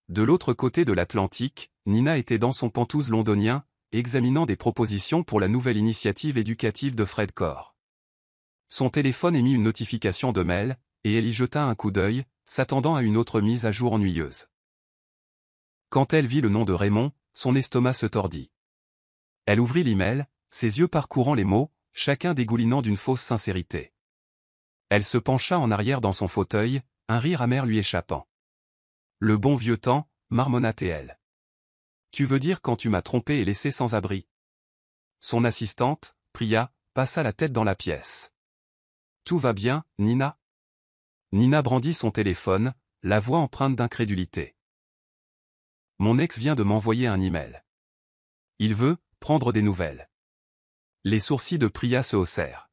De l'autre côté de l'Atlantique, Nina était dans son Penthouse londonien, examinant des propositions pour la nouvelle initiative éducative de Fred Core. Son téléphone émit une notification de mail, et elle y jeta un coup d'œil, s'attendant à une autre mise à jour ennuyeuse. Quand elle vit le nom de Raymond, son estomac se tordit. Elle ouvrit l'email, ses yeux parcourant les mots, chacun dégoulinant d'une fausse sincérité. Elle se pencha en arrière dans son fauteuil, un rire amer lui échappant. Le bon vieux temps, marmonna-t-elle. Tu veux dire quand tu m'as trompé et laissé sans abri? Son assistante, Priya, passa la tête dans la pièce. Tout va bien, Nina? Nina brandit son téléphone, la voix empreinte d'incrédulité. Mon ex vient de m'envoyer un email. Il veut prendre des nouvelles. Les sourcils de Priya se haussèrent.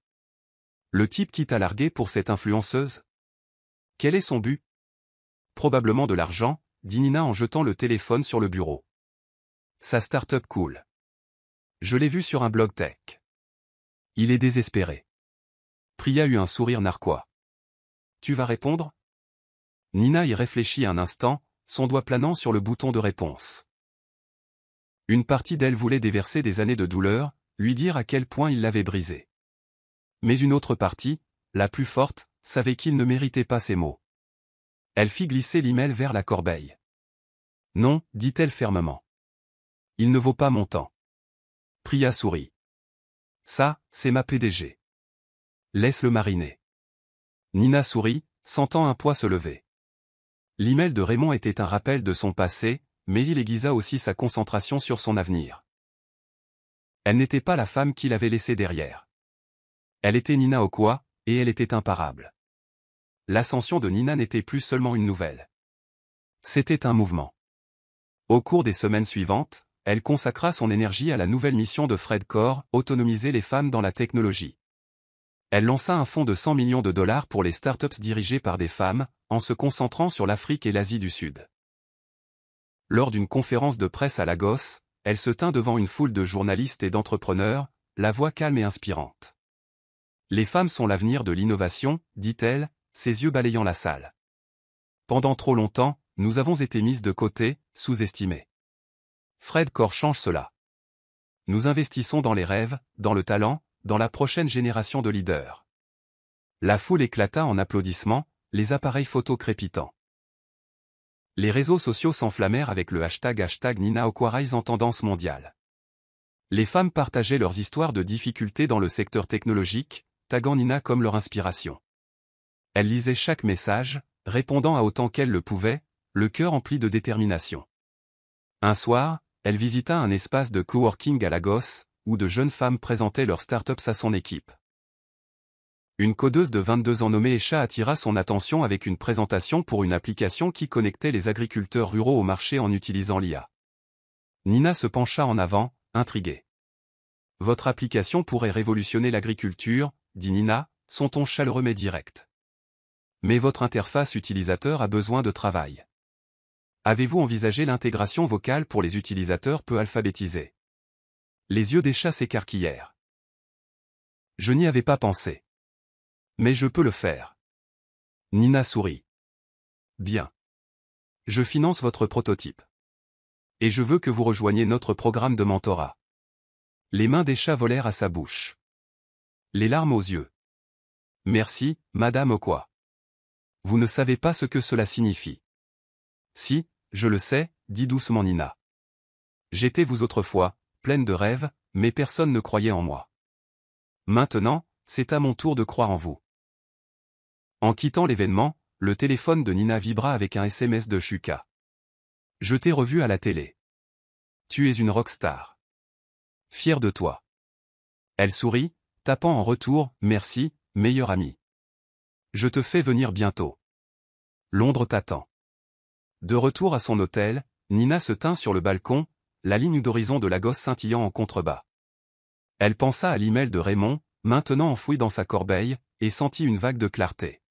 Le type qui t'a largué pour cette influenceuse? Quel est son but? Probablement de l'argent, dit Nina en jetant le téléphone sur le bureau. Sa start-up cool. Je l'ai vu sur un blog tech. Il est désespéré. Priya eut un sourire narquois. Tu vas répondre? Nina y réfléchit un instant, son doigt planant sur le bouton de réponse. Une partie d'elle voulait déverser des années de douleur, lui dire à quel point il l'avait brisée. Mais une autre partie, la plus forte, savait qu'il ne méritait pas ces mots. Elle fit glisser l'email vers la corbeille. Non, dit-elle fermement. Il ne vaut pas mon temps. Priya sourit. Ça, c'est ma PDG. Laisse-le mariner. Nina sourit, sentant un poids se lever. L'email de Raymond était un rappel de son passé, mais il aiguisa aussi sa concentration sur son avenir. Elle n'était pas la femme qu'il avait laissée derrière. Elle était Nina Okwa, et elle était imparable. L'ascension de Nina n'était plus seulement une nouvelle. C'était un mouvement. Au cours des semaines suivantes, elle consacra son énergie à la nouvelle mission de Fred Core, autonomiser les femmes dans la technologie. Elle lança un fonds de 100 millions de dollars pour les startups dirigées par des femmes, en se concentrant sur l'Afrique et l'Asie du Sud. Lors d'une conférence de presse à Lagos, elle se tint devant une foule de journalistes et d'entrepreneurs, la voix calme et inspirante. Les femmes sont l'avenir de l'innovation, dit-elle, ses yeux balayant la salle. Pendant trop longtemps, nous avons été mises de côté, sous-estimées. Fred Core change cela. Nous investissons dans les rêves, dans le talent, dans la prochaine génération de leaders. La foule éclata en applaudissements, les appareils photo crépitants. Les réseaux sociaux s'enflammèrent avec le hashtag Nina Okwa Rise en tendance mondiale. Les femmes partageaient leurs histoires de difficultés dans le secteur technologique, taguant Nina comme leur inspiration. Elle lisait chaque message, répondant à autant qu'elle le pouvait, le cœur empli de détermination. Un soir, elle visita un espace de coworking à Lagos, où de jeunes femmes présentaient leurs startups à son équipe. Une codeuse de 22 ans nommée Esha attira son attention avec une présentation pour une application qui connectait les agriculteurs ruraux au marché en utilisant l'IA. Nina se pencha en avant, intriguée. « Votre application pourrait révolutionner l'agriculture, » dit Nina, son ton chaleureux mais direct. « Mais votre interface utilisateur a besoin de travail. Avez-vous envisagé l'intégration vocale pour les utilisateurs peu alphabétisés? » Les yeux d'Esha s'écarquillèrent. « Je n'y avais pas pensé. Mais je peux le faire. » Nina sourit. « Bien. Je finance votre prototype. Et je veux que vous rejoigniez notre programme de mentorat. » Les mains d'Esha volèrent à sa bouche. Les larmes aux yeux. « Merci, Madame Okwa. Vous ne savez pas ce que cela signifie. »« Si, je le sais, » dit doucement Nina. « J'étais vous autrefois, pleine de rêves, mais personne ne croyait en moi. Maintenant, c'est à mon tour de croire en vous. » En quittant l'événement, le téléphone de Nina vibra avec un SMS de Shuka. « Je t'ai revu à la télé. Tu es une rockstar. Fière de toi. » Elle sourit, tapant en retour « Merci, meilleur ami. Je te fais venir bientôt. Londres t'attend. » De retour à son hôtel, Nina se tint sur le balcon, la ligne d'horizon de Lagos scintillant en contrebas. Elle pensa à l'email de Raymond, maintenant enfoui dans sa corbeille, et sentit une vague de clarté.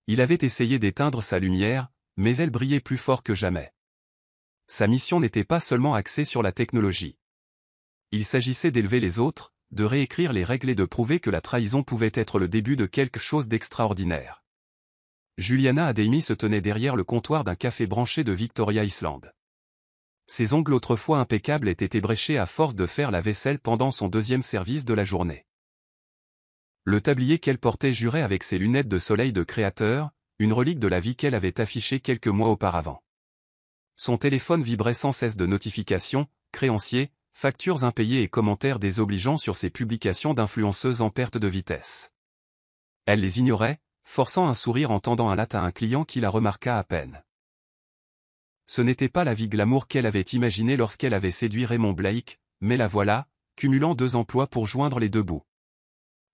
Il avait essayé d'éteindre sa lumière, mais elle brillait plus fort que jamais. Sa mission n'était pas seulement axée sur la technologie. Il s'agissait d'élever les autres, de réécrire les règles et de prouver que la trahison pouvait être le début de quelque chose d'extraordinaire. Juliana Adeyemi se tenait derrière le comptoir d'un café branché de Victoria Island. Ses ongles autrefois impeccables étaient ébréchés à force de faire la vaisselle pendant son deuxième service de la journée. Le tablier qu'elle portait jurait avec ses lunettes de soleil de créateur, une relique de la vie qu'elle avait affichée quelques mois auparavant. Son téléphone vibrait sans cesse de notifications, créanciers, factures impayées et commentaires désobligeants sur ses publications d'influenceuses en perte de vitesse. Elle les ignorait, forçant un sourire en tendant un latte à un client qui la remarqua à peine. Ce n'était pas la vie glamour qu'elle avait imaginée lorsqu'elle avait séduit Raymond Blake, mais la voilà, cumulant 2 emplois pour joindre les deux bouts.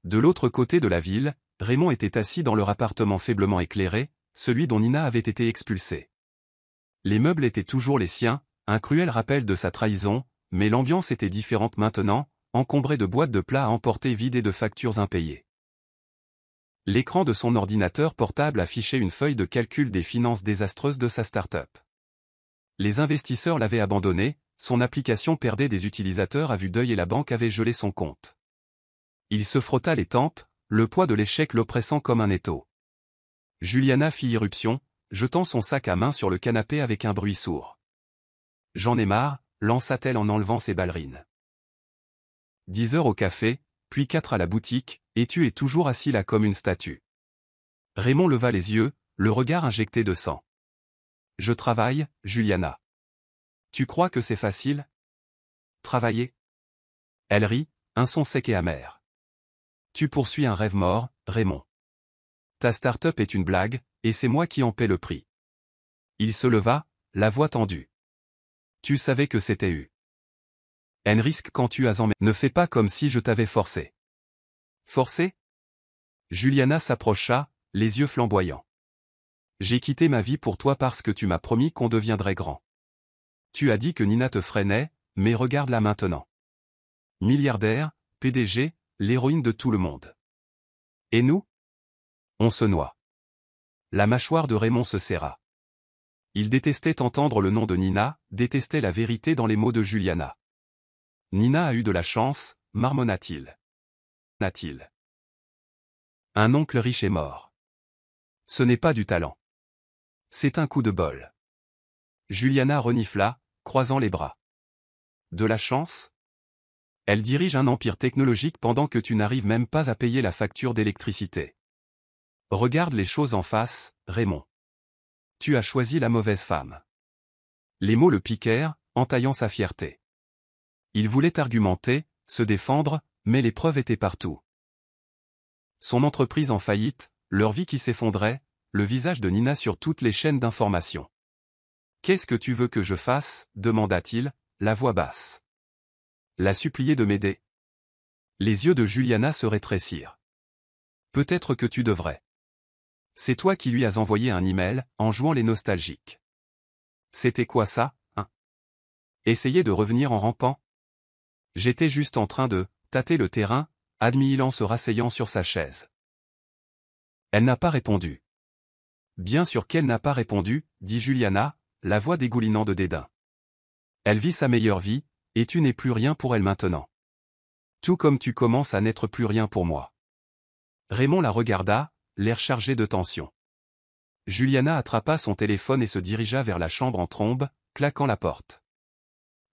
De l'autre côté de la ville, Raymond était assis dans leur appartement faiblement éclairé, celui dont Nina avait été expulsée. Les meubles étaient toujours les siens, un cruel rappel de sa trahison, mais l'ambiance était différente maintenant, encombrée de boîtes de plats à emporter vides et de factures impayées. L'écran de son ordinateur portable affichait une feuille de calcul des finances désastreuses de sa start-up. Les investisseurs l'avaient abandonné, son application perdait des utilisateurs à vue d'œil et la banque avait gelé son compte. Il se frotta les tempes, le poids de l'échec l'oppressant comme un étau. Juliana fit irruption, jetant son sac à main sur le canapé avec un bruit sourd. « J'en ai marre », lança-t-elle en enlevant ses ballerines. 10 heures au café, puis 4 à la boutique, et tu es toujours assis là comme une statue. Raymond leva les yeux, le regard injecté de sang. « Je travaille, Juliana. Tu crois que c'est facile ? Travailler ? » Elle rit, un son sec et amer. « Tu poursuis un rêve mort, Raymond. Ta start-up est une blague, et c'est moi qui en paie le prix. » Il se leva, la voix tendue. « Tu savais que c'était eu. Un risque quand tu as en... Ne fais pas comme si je t'avais forcé. » Forcé ? Juliana s'approcha, les yeux flamboyants. « J'ai quitté ma vie pour toi parce que tu m'as promis qu'on deviendrait grand. Tu as dit que Nina te freinait, mais regarde-la maintenant. Milliardaire, PDG, l'héroïne de tout le monde. Et nous ? On se noie. » La mâchoire de Raymond se serra. Il détestait entendre le nom de Nina, détestait la vérité dans les mots de Juliana. « Nina a eu de la chance, marmonna-t-il. N'a-t-il ? Un oncle riche est mort. Ce n'est pas du talent. C'est un coup de bol. » Juliana renifla, croisant les bras. « De la chance ? Elle dirige un empire technologique pendant que tu n'arrives même pas à payer la facture d'électricité. Regarde les choses en face, Raymond. Tu as choisi la mauvaise femme. » Les mots le piquèrent, entaillant sa fierté. Il voulait argumenter, se défendre, mais les preuves étaient partout. Son entreprise en faillite, leur vie qui s'effondrait, le visage de Nina sur toutes les chaînes d'information. « Qu'est-ce que tu veux que je fasse ? » demanda-t-il, la voix basse. La supplier de m'aider. Les yeux de Juliana se rétrécirent. « Peut-être que tu devrais. C'est toi qui lui as envoyé un email, en jouant les nostalgiques. C'était quoi ça, hein ? Essayer de revenir en rampant ? J'étais juste en train de tâter le terrain, admit-il en se rasseyant sur sa chaise. Elle n'a pas répondu. Bien sûr qu'elle n'a pas répondu, dit Juliana, la voix dégoulinant de dédain. Elle vit sa meilleure vie, et tu n'es plus rien pour elle maintenant. Tout comme tu commences à n'être plus rien pour moi. Raymond la regarda, l'air chargé de tension. Juliana attrapa son téléphone et se dirigea vers la chambre en trombe, claquant la porte.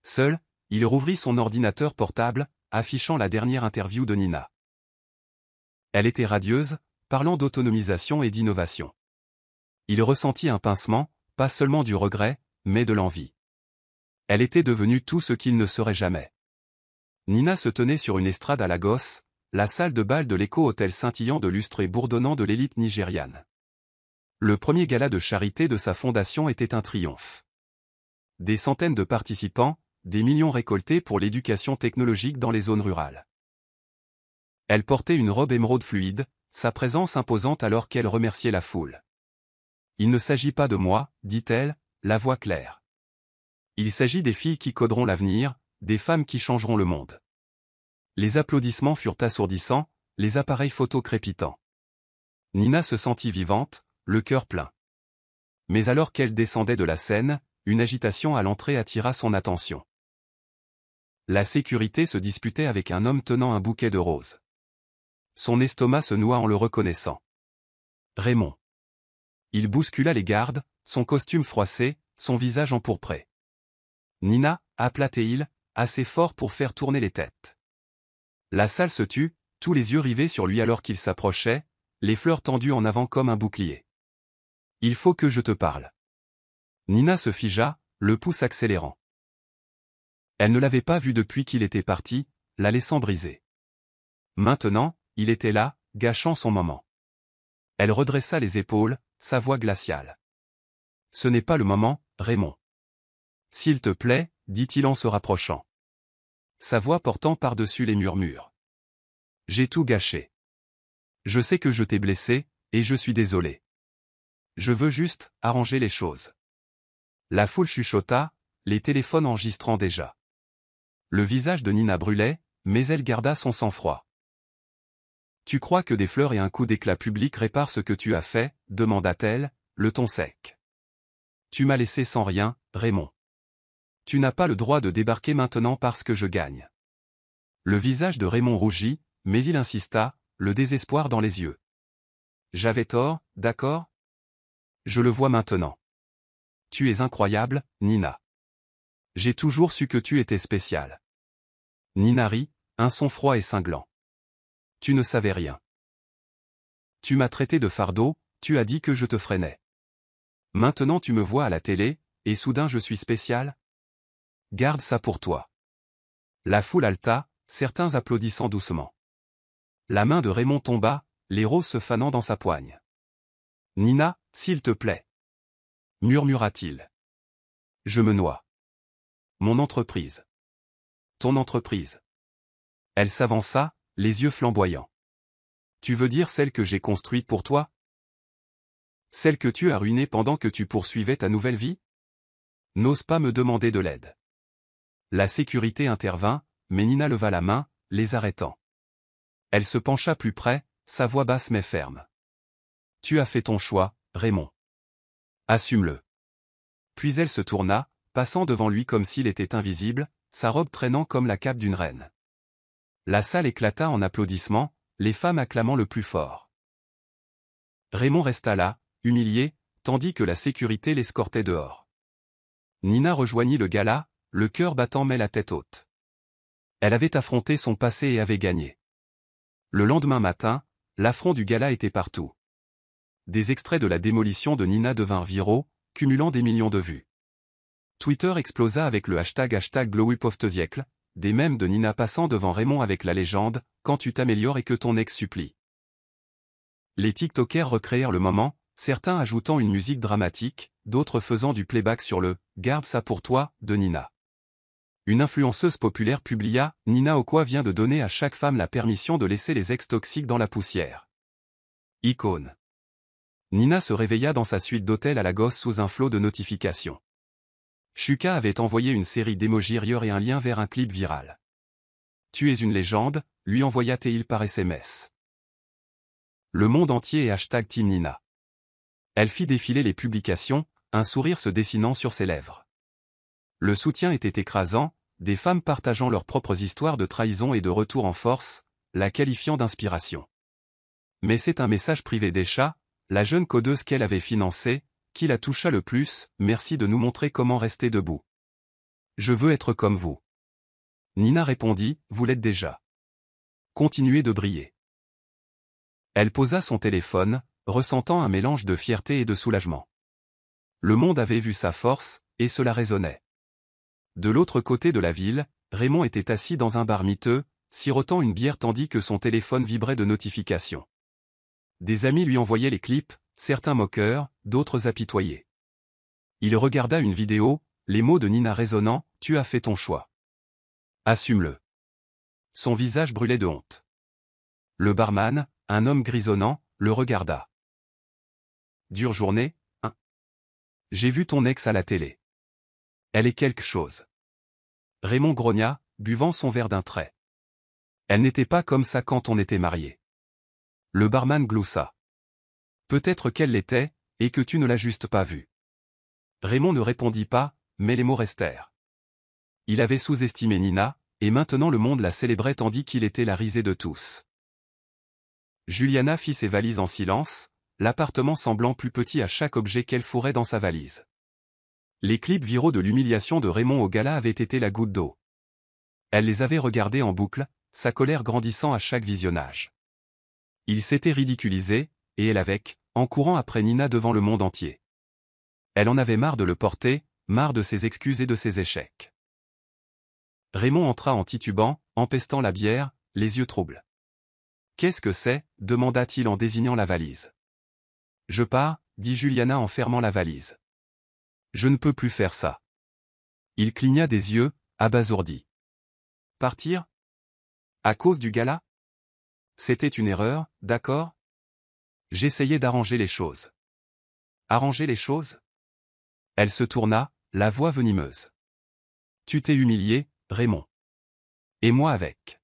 Seul, il rouvrit son ordinateur portable, affichant la dernière interview de Nina. Elle était radieuse, parlant d'autonomisation et d'innovation. Il ressentit un pincement, pas seulement du regret, mais de l'envie. Elle était devenue tout ce qu'il ne serait jamais. Nina se tenait sur une estrade à Lagos, la salle de bal de l'éco-hôtel scintillant de lustre et bourdonnant de l'élite nigériane. Le premier gala de charité de sa fondation était un triomphe. Des centaines de participants, des millions récoltés pour l'éducation technologique dans les zones rurales. Elle portait une robe émeraude fluide, sa présence imposante alors qu'elle remerciait la foule. « Il ne s'agit pas de moi, dit-elle, la voix claire. Il s'agit des filles qui coderont l'avenir, des femmes qui changeront le monde. » Les applaudissements furent assourdissants, les appareils photo crépitants. Nina se sentit vivante, le cœur plein. Mais alors qu'elle descendait de la scène, une agitation à l'entrée attira son attention. La sécurité se disputait avec un homme tenant un bouquet de roses. Son estomac se noua en le reconnaissant. Raymond. Il bouscula les gardes, son costume froissé, son visage empourpré. Nina, appela-t-il, assez fort pour faire tourner les têtes. La salle se tut, tous les yeux rivés sur lui alors qu'il s'approchait, les fleurs tendues en avant comme un bouclier. Il faut que je te parle. Nina se figea, le pouce accélérant. Elle ne l'avait pas vu depuis qu'il était parti, la laissant briser. Maintenant, il était là, gâchant son moment. Elle redressa les épaules, sa voix glaciale. Ce n'est pas le moment, Raymond. S'il te plaît, dit-il en se rapprochant. Sa voix portant par-dessus les murmures. J'ai tout gâché. Je sais que je t'ai blessé, et je suis désolé. Je veux juste arranger les choses. La foule chuchota, les téléphones enregistrant déjà. Le visage de Nina brûlait, mais elle garda son sang-froid. Tu crois que des fleurs et un coup d'éclat public réparent ce que tu as fait, demanda-t-elle, le ton sec. Tu m'as laissé sans rien, Raymond. Tu n'as pas le droit de débarquer maintenant parce que je gagne. Le visage de Raymond rougit, mais il insista, le désespoir dans les yeux. J'avais tort, d'accord? Je le vois maintenant. Tu es incroyable, Nina. J'ai toujours su que tu étais spéciale. Nina rit, un son froid et cinglant. Tu ne savais rien. Tu m'as traité de fardeau, tu as dit que je te freinais. Maintenant tu me vois à la télé, et soudain je suis spécial? Garde ça pour toi. La foule haleta, certains applaudissant doucement. La main de Raymond tomba, les roses se fanant dans sa poigne. Nina, s'il te plaît. Murmura-t-il. Je me noie. Mon entreprise. Ton entreprise. Elle s'avança, les yeux flamboyants. Tu veux dire celle que j'ai construite pour toi? Celle que tu as ruinée pendant que tu poursuivais ta nouvelle vie? N'ose pas me demander de l'aide. La sécurité intervint, mais Nina leva la main, les arrêtant. Elle se pencha plus près, sa voix basse mais ferme. Tu as fait ton choix, Raymond. Assume-le. Puis elle se tourna, passant devant lui comme s'il était invisible, sa robe traînant comme la cape d'une reine. La salle éclata en applaudissements, les femmes acclamant le plus fort. Raymond resta là, humilié, tandis que la sécurité l'escortait dehors. Nina rejoignit le gala, le cœur battant mais la tête haute. Elle avait affronté son passé et avait gagné. Le lendemain matin, l'affront du gala était partout. Des extraits de la démolition de Nina devinrent viraux, cumulant des millions de vues. Twitter explosa avec le hashtag #GlowUpOftesiècle, des mèmes de Nina passant devant Raymond avec la légende « Quand tu t'améliores et que ton ex supplie ». Les TikTokers recréèrent le moment, certains ajoutant une musique dramatique, d'autres faisant du playback sur le « Garde ça pour toi » de Nina. Une influenceuse populaire publia « Nina Okwa vient de donner à chaque femme la permission de laisser les ex toxiques dans la poussière. » Icône. Nina se réveilla dans sa suite d'hôtel à Lagos sous un flot de notifications. Shuka avait envoyé une série d'émojis rire et un lien vers un clip viral. Tu es une légende, lui envoya-t-il par SMS. Le monde entier est #Team Nina. Elle fit défiler les publications, un sourire se dessinant sur ses lèvres. Le soutien était écrasant, des femmes partageant leurs propres histoires de trahison et de retour en force, la qualifiant d'inspiration. Mais c'est un message privé d'Esha, la jeune codeuse qu'elle avait financée, qui la toucha le plus, merci de nous montrer comment rester debout. Je veux être comme vous. Nina répondit, vous l'êtes déjà. Continuez de briller. Elle posa son téléphone, ressentant un mélange de fierté et de soulagement. Le monde avait vu sa force, et cela résonnait. De l'autre côté de la ville, Raymond était assis dans un bar miteux, sirotant une bière tandis que son téléphone vibrait de notifications. Des amis lui envoyaient les clips, certains moqueurs, d'autres apitoyés. Il regarda une vidéo, les mots de Nina résonnant, « Tu as fait ton choix. Assume-le. » Son visage brûlait de honte. Le barman, un homme grisonnant, le regarda. Dure journée, hein? J'ai vu ton ex à la télé. Elle est quelque chose. Raymond grogna, buvant son verre d'un trait. Elle n'était pas comme ça quand on était mariés. Le barman gloussa. Peut-être qu'elle l'était, et que tu ne l'as juste pas vue. Raymond ne répondit pas, mais les mots restèrent. Il avait sous-estimé Nina, et maintenant le monde la célébrait tandis qu'il était la risée de tous. Juliana fit ses valises en silence, l'appartement semblant plus petit à chaque objet qu'elle fourrait dans sa valise. Les clips viraux de l'humiliation de Raymond au gala avaient été la goutte d'eau. Elle les avait regardés en boucle, sa colère grandissant à chaque visionnage. Il s'était ridiculisé, et elle avec, en courant après Nina devant le monde entier. Elle en avait marre de le porter, marre de ses excuses et de ses échecs. Raymond entra en titubant, empestant la bière, les yeux troubles. « Qu'est-ce que c'est » demanda-t-il en désignant la valise. « Je pars » dit Juliana en fermant la valise. « Je ne peux plus faire ça. » Il cligna des yeux, abasourdi. « Partir ? À cause du gala ? C'était une erreur, d'accord ? J'essayais d'arranger les choses. » Arranger les choses ? Elle se tourna, la voix venimeuse. « Tu t'es humilié, Raymond. Et moi avec.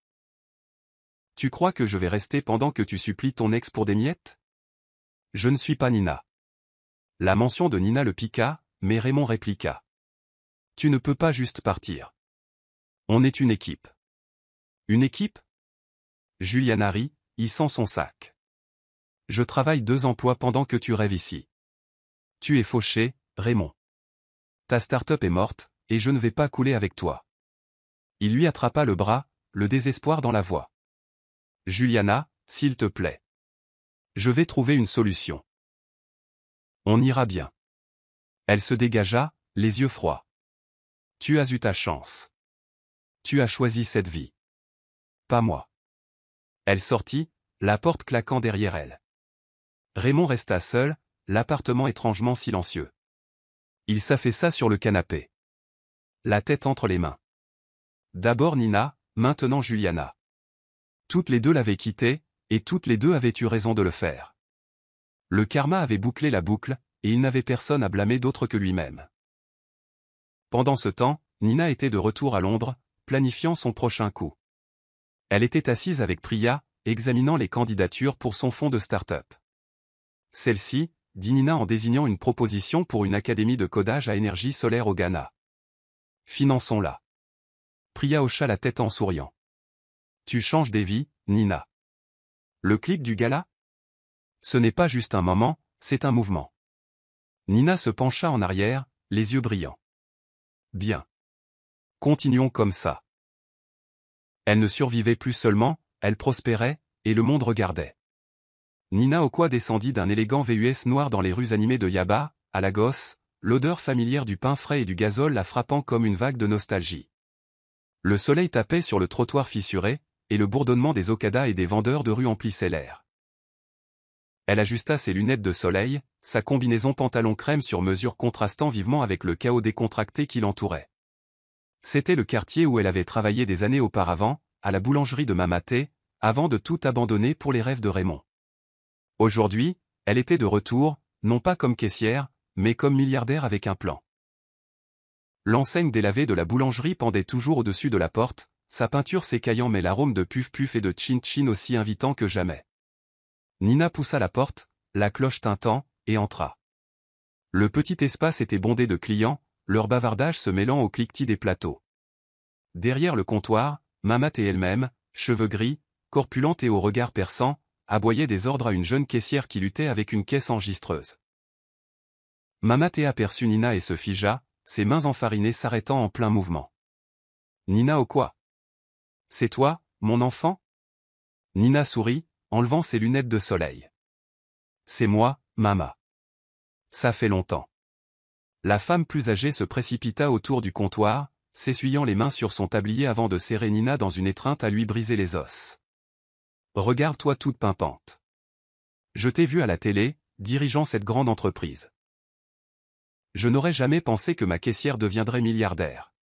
Tu crois que je vais rester pendant que tu supplies ton ex pour des miettes ? Je ne suis pas Nina. » La mention de Nina le piqua, mais Raymond répliqua. « Tu ne peux pas juste partir. On est une équipe. » « Une équipe ?» Juliana rit, hissant son sac. « Je travaille 2 emplois pendant que tu rêves ici. Tu es fauché, Raymond. Ta start-up est morte, et je ne vais pas couler avec toi. » Il lui attrapa le bras, le désespoir dans la voix. « Juliana, s'il te plaît. Je vais trouver une solution. On ira bien. » Elle se dégagea, les yeux froids. « Tu as eu ta chance. Tu as choisi cette vie. Pas moi. » Elle sortit, la porte claquant derrière elle. Raymond resta seul, l'appartement étrangement silencieux. Il s'affaissa sur le canapé. La tête entre les mains. D'abord Nina, maintenant Juliana. Toutes les deux l'avaient quitté, et toutes les deux avaient eu raison de le faire. Le karma avait bouclé la boucle, et il n'avait personne à blâmer d'autre que lui-même. Pendant ce temps, Nina était de retour à Londres, planifiant son prochain coup. Elle était assise avec Priya, examinant les candidatures pour son fonds de start-up. Celle-ci, dit Nina en désignant une proposition pour une académie de codage à énergie solaire au Ghana. Finançons-la. Priya hocha la tête en souriant. Tu changes des vies, Nina. Le clip du gala ? Ce n'est pas juste un moment, c'est un mouvement. Nina se pencha en arrière, les yeux brillants. Bien. Continuons comme ça. Elle ne survivait plus seulement, elle prospérait, et le monde regardait. Nina Okwa descendit d'un élégant VUS noir dans les rues animées de Yaba, à Lagos, l'odeur familière du pain frais et du gazole la frappant comme une vague de nostalgie. Le soleil tapait sur le trottoir fissuré, et le bourdonnement des okadas et des vendeurs de rue emplissait l'air. Elle ajusta ses lunettes de soleil, sa combinaison pantalon crème sur mesure contrastant vivement avec le chaos décontracté qui l'entourait. C'était le quartier où elle avait travaillé des années auparavant, à la boulangerie de Mamaté, avant de tout abandonner pour les rêves de Raymond. Aujourd'hui, elle était de retour, non pas comme caissière, mais comme milliardaire avec un plan. L'enseigne délavée de la boulangerie pendait toujours au-dessus de la porte, sa peinture s'écaillant mais l'arôme de puff-puff et de chin-chin aussi invitant que jamais. Nina poussa la porte, la cloche tintant, et entra. Le petit espace était bondé de clients, leur bavardage se mêlant au cliquetis des plateaux. Derrière le comptoir, Mamaté elle-même, cheveux gris, corpulente et au regard perçant, aboyait des ordres à une jeune caissière qui luttait avec une caisse enregistreuse. Mamaté aperçut Nina et se figea, ses mains enfarinées s'arrêtant en plein mouvement. « Nina Okwa ? C'est toi, mon enfant ?» Nina sourit, enlevant ses lunettes de soleil. « C'est moi, Mama. Ça fait longtemps. » La femme plus âgée se précipita autour du comptoir, s'essuyant les mains sur son tablier avant de serrer Nina dans une étreinte à lui briser les os. « Regarde-toi toute pimpante. Je t'ai vue à la télé, dirigeant cette grande entreprise. Je n'aurais jamais pensé que ma caissière deviendrait milliardaire. »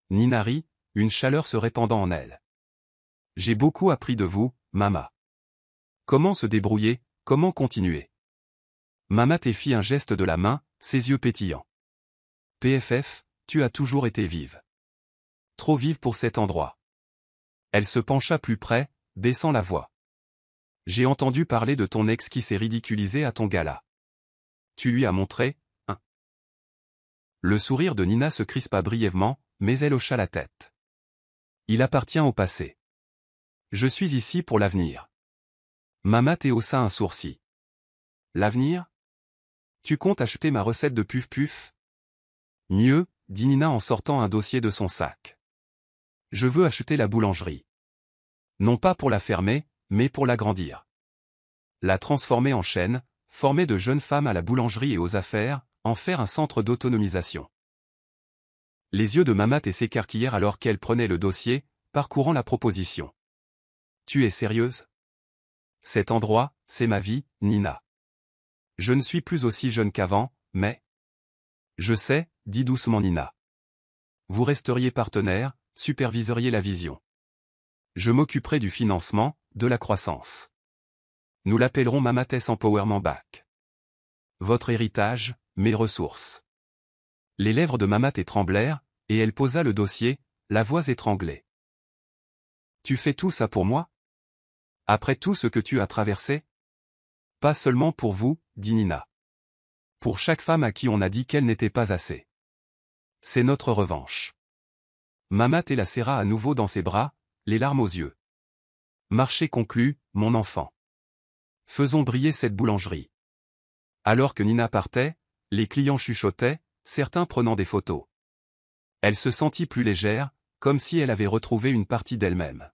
Nina rit, une chaleur se répandant en elle. « J'ai beaucoup appris de vous, Mama. Comment se débrouiller, comment continuer ?» Mamaté fit un geste de la main, ses yeux pétillants. « PFF, tu as toujours été vive. Trop vive pour cet endroit. » Elle se pencha plus près, baissant la voix. « J'ai entendu parler de ton ex qui s'est ridiculisé à ton gala. Tu lui as montré, hein ? Le sourire de Nina se crispa brièvement, mais elle hocha la tête. Il appartient au passé. Je suis ici pour l'avenir. Mamat haussa un sourcil. L'avenir? Tu comptes acheter ma recette de puff-puff? Mieux, dit Nina en sortant un dossier de son sac. Je veux acheter la boulangerie. Non pas pour la fermer, mais pour l'agrandir. La transformer en chaîne, former de jeunes femmes à la boulangerie et aux affaires, en faire un centre d'autonomisation. Les yeux de Mamat s'écarquillèrent alors qu'elle prenait le dossier, parcourant la proposition. Tu es sérieuse? Cet endroit, c'est ma vie, Nina. Je ne suis plus aussi jeune qu'avant, mais... Je sais, dit doucement Nina. Vous resteriez partenaire, superviseriez la vision. Je m'occuperai du financement, de la croissance. Nous l'appellerons Mamates Empowerment Back. Votre héritage, mes ressources. Les lèvres de Mamat tremblèrent, et elle posa le dossier, la voix étranglée. Tu fais tout ça pour moi? Après tout ce que tu as traversé? Pas seulement pour vous, dit Nina. Pour chaque femme à qui on a dit qu'elle n'était pas assez. C'est notre revanche. Mamat la serra à nouveau dans ses bras, les larmes aux yeux. Marché conclu, mon enfant. Faisons briller cette boulangerie. Alors que Nina partait, les clients chuchotaient, certains prenant des photos. Elle se sentit plus légère, comme si elle avait retrouvé une partie d'elle-même.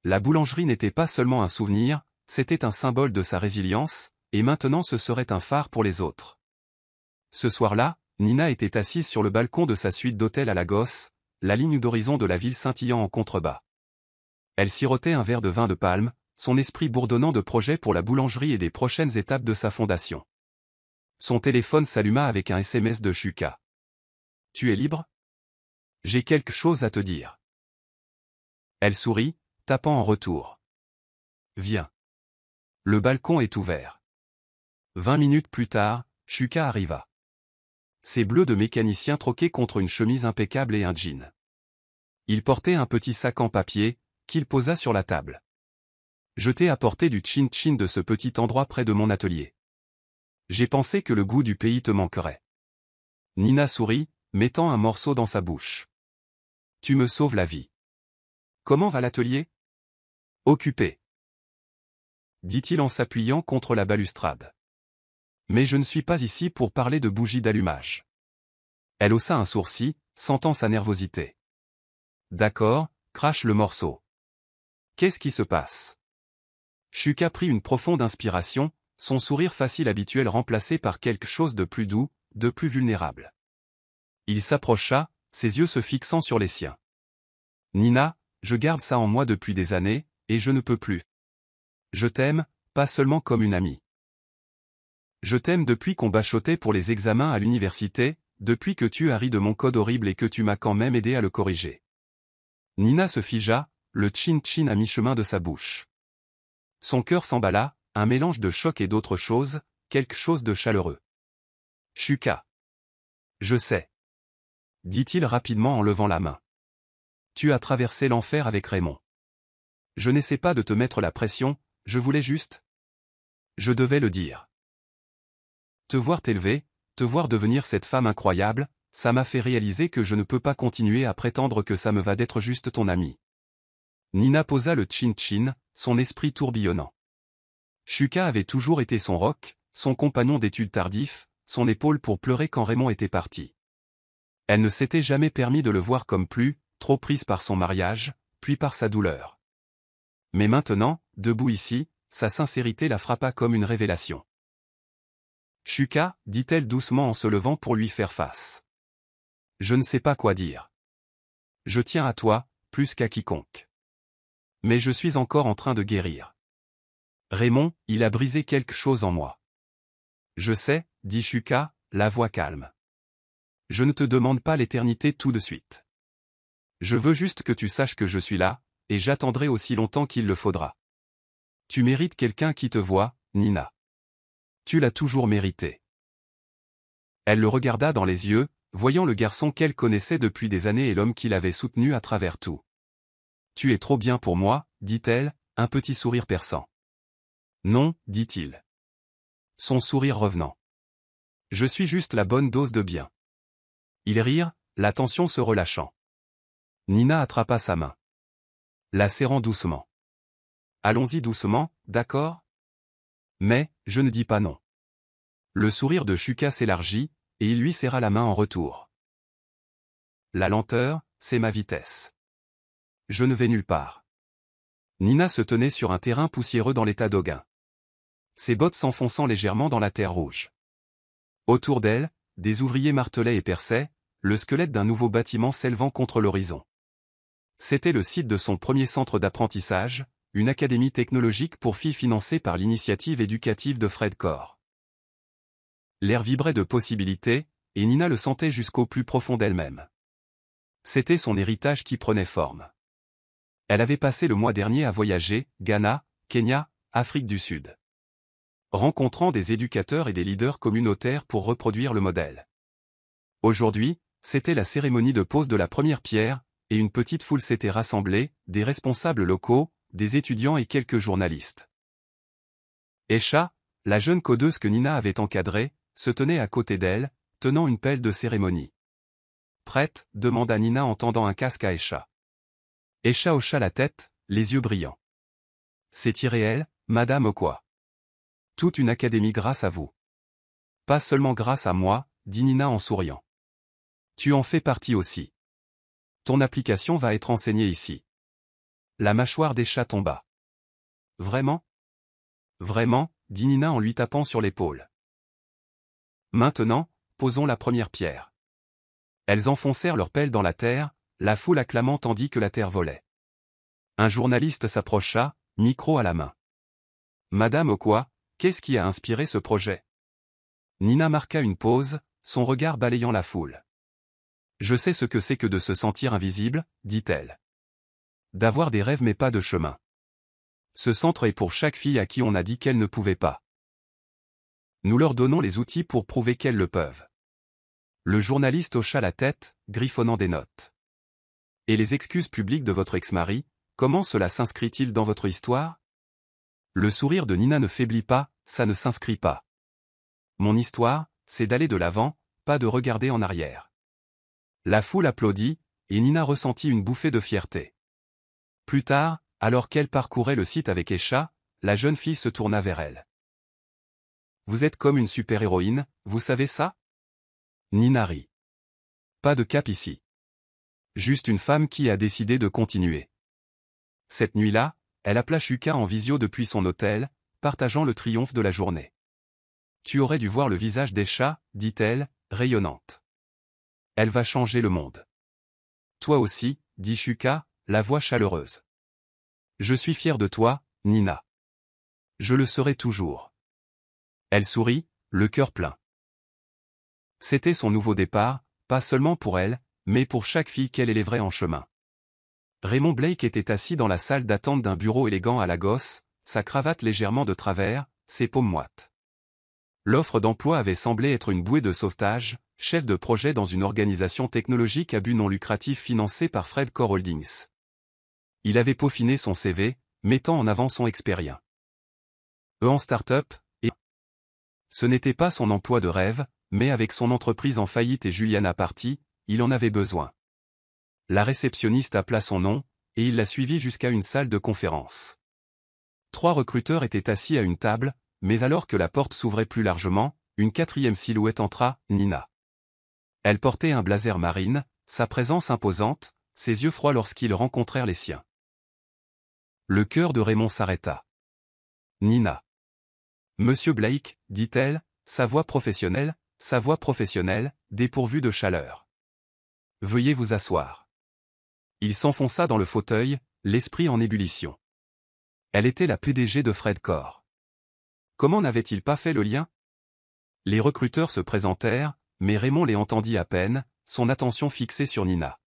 La boulangerie n'était pas seulement un souvenir, c'était un symbole de sa résilience, et maintenant ce serait un phare pour les autres. Ce soir-là, Nina était assise sur le balcon de sa suite d'hôtel à Lagos, la ligne d'horizon de la ville scintillant en contrebas. Elle sirotait un verre de vin de palme, son esprit bourdonnant de projets pour la boulangerie et des prochaines étapes de sa fondation. Son téléphone s'alluma avec un SMS de Shuka. « Tu es libre? J'ai quelque chose à te dire. » Elle sourit, tapant en retour. « Viens. Le balcon est ouvert. » 20 minutes plus tard, Shuka arriva. Ses bleus de mécanicien troqués contre une chemise impeccable et un jean. Il portait un petit sac en papier, qu'il posa sur la table. Je t'ai apporté du chin-chin de ce petit endroit près de mon atelier. J'ai pensé que le goût du pays te manquerait. Nina sourit, mettant un morceau dans sa bouche. Tu me sauves la vie. Comment va l'atelier? Occupé. Dit-il en s'appuyant contre la balustrade. Mais je ne suis pas ici pour parler de bougies d'allumage. Elle haussa un sourcil, sentant sa nervosité. D'accord, crache le morceau. Qu'est-ce qui se passe? Shuka prit une profonde inspiration, son sourire facile habituel remplacé par quelque chose de plus doux, de plus vulnérable. Il s'approcha, ses yeux se fixant sur les siens. Nina, je garde ça en moi depuis des années, et je ne peux plus. Je t'aime, pas seulement comme une amie. Je t'aime depuis qu'on bachotait pour les examens à l'université, depuis que tu as ri de mon code horrible et que tu m'as quand même aidé à le corriger. Nina se figea, le chin-chin à mi-chemin de sa bouche. Son cœur s'emballa, un mélange de choc et d'autre chose, quelque chose de chaleureux. Shuka. Je sais. Dit-il rapidement en levant la main. Tu as traversé l'enfer avec Raymond. Je n'essaie pas de te mettre la pression, je voulais juste. Je devais le dire. Te voir t'élever, te voir devenir cette femme incroyable, ça m'a fait réaliser que je ne peux pas continuer à prétendre que ça me va d'être juste ton ami. Nina posa le chin-chin, son esprit tourbillonnant. Shuka avait toujours été son roc, son compagnon d'études tardif, son épaule pour pleurer quand Raymond était parti. Elle ne s'était jamais permis de le voir comme plus, trop prise par son mariage, puis par sa douleur. Mais maintenant, debout ici, sa sincérité la frappa comme une révélation. Shuka, dit-elle doucement en se levant pour lui faire face. Je ne sais pas quoi dire. Je tiens à toi, plus qu'à quiconque. Mais je suis encore en train de guérir. Raymond, il a brisé quelque chose en moi. Je sais, dit Shuka, la voix calme. Je ne te demande pas l'éternité tout de suite. Je veux juste que tu saches que je suis là, et j'attendrai aussi longtemps qu'il le faudra. Tu mérites quelqu'un qui te voit, Nina. Tu l'as toujours mérité. Elle le regarda dans les yeux, voyant le garçon qu'elle connaissait depuis des années et l'homme qui l'avait soutenu à travers tout. Tu es trop bien pour moi, dit-elle, un petit sourire perçant. Non, dit-il. Son sourire revenant. Je suis juste la bonne dose de bien. Ils rirent, la tension se relâchant. Nina attrapa sa main, la serrant doucement. Allons-y doucement, d'accord? Mais, je ne dis pas non. Le sourire de Shuka s'élargit, et il lui serra la main en retour. La lenteur, c'est ma vitesse. Je ne vais nulle part. Nina se tenait sur un terrain poussiéreux dans l'état d'Auguin. Ses bottes s'enfonçant légèrement dans la terre rouge. Autour d'elle, des ouvriers martelaient et perçaient, le squelette d'un nouveau bâtiment s'élevant contre l'horizon. C'était le site de son premier centre d'apprentissage, une académie technologique pour filles financée par l'initiative éducative de Fred Core. L'air vibrait de possibilités, et Nina le sentait jusqu'au plus profond d'elle-même. C'était son héritage qui prenait forme. Elle avait passé le mois dernier à voyager, Ghana, Kenya, Afrique du Sud. Rencontrant des éducateurs et des leaders communautaires pour reproduire le modèle. Aujourd'hui, c'était la cérémonie de pose de la première pierre, et une petite foule s'était rassemblée, des responsables locaux, des étudiants et quelques journalistes. Esha, la jeune codeuse que Nina avait encadrée, se tenait à côté d'elle, tenant une pelle de cérémonie. « Prête ?» demanda Nina en tendant un casque à Esha. Esha hocha la tête, les yeux brillants. « C'est irréel, Madame Okwa. Toute une académie grâce à vous. »« Pas seulement grâce à moi, » dit Nina en souriant. « Tu en fais partie aussi. Ton application va être enseignée ici. » La mâchoire d'Esha tomba. « Vraiment ? Vraiment ?» dit Nina en lui tapant sur l'épaule. « Maintenant, posons la première pierre. » Elles enfoncèrent leur pelle dans la terre, la foule acclamant tandis que la terre volait. Un journaliste s'approcha, micro à la main. « Madame Okwa, qu'est-ce qui a inspiré ce projet ?» Nina marqua une pause, son regard balayant la foule. « Je sais ce que c'est que de se sentir invisible, » dit-elle. « D'avoir des rêves mais pas de chemin. Ce centre est pour chaque fille à qui on a dit qu'elle ne pouvait pas. Nous leur donnons les outils pour prouver qu'elles le peuvent. » Le journaliste hocha la tête, griffonnant des notes. « Et les excuses publiques de votre ex-mari, comment cela s'inscrit-il dans votre histoire ?» Le sourire de Nina ne faiblit pas, ça ne s'inscrit pas. Mon histoire, c'est d'aller de l'avant, pas de regarder en arrière. La foule applaudit, et Nina ressentit une bouffée de fierté. Plus tard, alors qu'elle parcourait le site avec Esha, la jeune fille se tourna vers elle. « Vous êtes comme une super-héroïne, vous savez ça ?» Nina rit. « Pas de cap ici. Juste une femme qui a décidé de continuer. » Cette nuit-là, elle appela Shuka en visio depuis son hôtel, partageant le triomphe de la journée. « Tu aurais dû voir le visage d'Esha, » dit-elle, rayonnante. « Elle va changer le monde. »« Toi aussi, » dit Shuka, la voix chaleureuse. « Je suis fier de toi, Nina. Je le serai toujours. » Elle sourit, le cœur plein. C'était son nouveau départ, pas seulement pour elle, mais pour chaque fille qu'elle élèverait en chemin. Raymond Blake était assis dans la salle d'attente d'un bureau élégant à Lagos, sa cravate légèrement de travers, ses paumes moites. L'offre d'emploi avait semblé être une bouée de sauvetage, chef de projet dans une organisation technologique à but non lucratif financée par Fred Core Holdings. Il avait peaufiné son CV, mettant en avant son expérience. En start-up, et ce n'était pas son emploi de rêve, mais avec son entreprise en faillite et Juliana partie, il en avait besoin. La réceptionniste appela son nom, et il la suivit jusqu'à une salle de conférence. 3 recruteurs étaient assis à une table, mais alors que la porte s'ouvrait plus largement, une 4e silhouette entra, Nina. Elle portait un blazer marine, sa présence imposante, ses yeux froids lorsqu'ils rencontrèrent les siens. Le cœur de Raymond s'arrêta. « Nina. »« Monsieur Blake, » dit-elle, sa voix professionnelle, dépourvue de chaleur. « Veuillez vous asseoir. » Il s'enfonça dans le fauteuil, l'esprit en ébullition. Elle était la PDG de Fred Core. Comment n'avait-il pas fait le lien? Les recruteurs se présentèrent, mais Raymond les entendit à peine, son attention fixée sur Nina.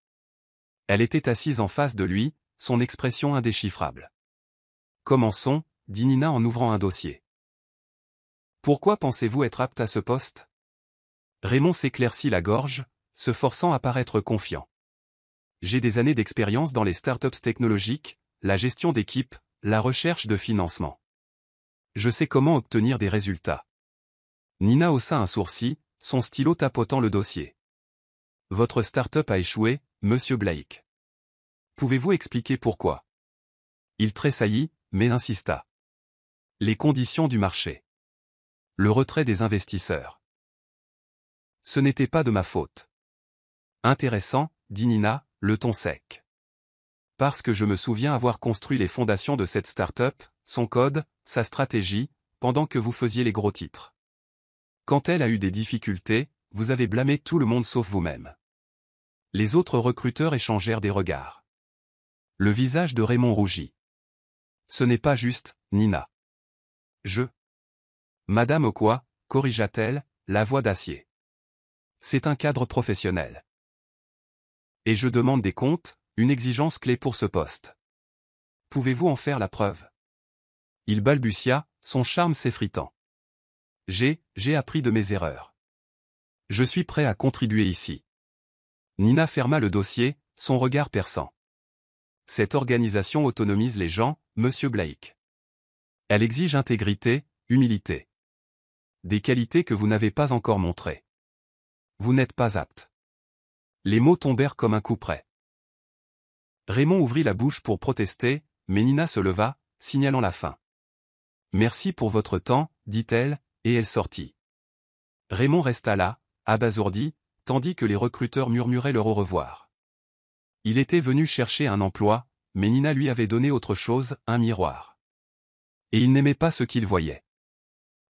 Elle était assise en face de lui, son expression indéchiffrable. « Commençons, » dit Nina en ouvrant un dossier. « Pourquoi pensez-vous être apte à ce poste ?» Raymond s'éclaircit la gorge, se forçant à paraître confiant. « J'ai des années d'expérience dans les startups technologiques, la gestion d'équipe, la recherche de financement. Je sais comment obtenir des résultats. » Nina haussa un sourcil, son stylo tapotant le dossier. Votre start-up a échoué, Monsieur Blake. Pouvez-vous expliquer pourquoi? Il tressaillit, mais insista. Les conditions du marché. Le retrait des investisseurs. Ce n'était pas de ma faute. Intéressant, dit Nina, le ton sec. Parce que je me souviens avoir construit les fondations de cette start-up, son code, sa stratégie, pendant que vous faisiez les gros titres. Quand elle a eu des difficultés, vous avez blâmé tout le monde sauf vous-même. Les autres recruteurs échangèrent des regards. Le visage de Raymond rougit. Ce n'est pas juste, Nina. Madame quoi, corrigea-t-elle, la voix d'acier. C'est un cadre professionnel. Et je demande des comptes, une exigence clé pour ce poste. Pouvez-vous en faire la preuve? Il balbutia, son charme s'effritant. J'ai appris de mes erreurs. Je suis prêt à contribuer ici. Nina ferma le dossier, son regard perçant. Cette organisation autonomise les gens, Monsieur Blake. Elle exige intégrité, humilité. Des qualités que vous n'avez pas encore montrées. Vous n'êtes pas apte. Les mots tombèrent comme un coup près. Raymond ouvrit la bouche pour protester, mais Nina se leva, signalant la fin. Merci pour votre temps, dit-elle, et elle sortit. Raymond resta là, abasourdi, tandis que les recruteurs murmuraient leur au revoir. Il était venu chercher un emploi, mais Nina lui avait donné autre chose, un miroir. Et il n'aimait pas ce qu'il voyait.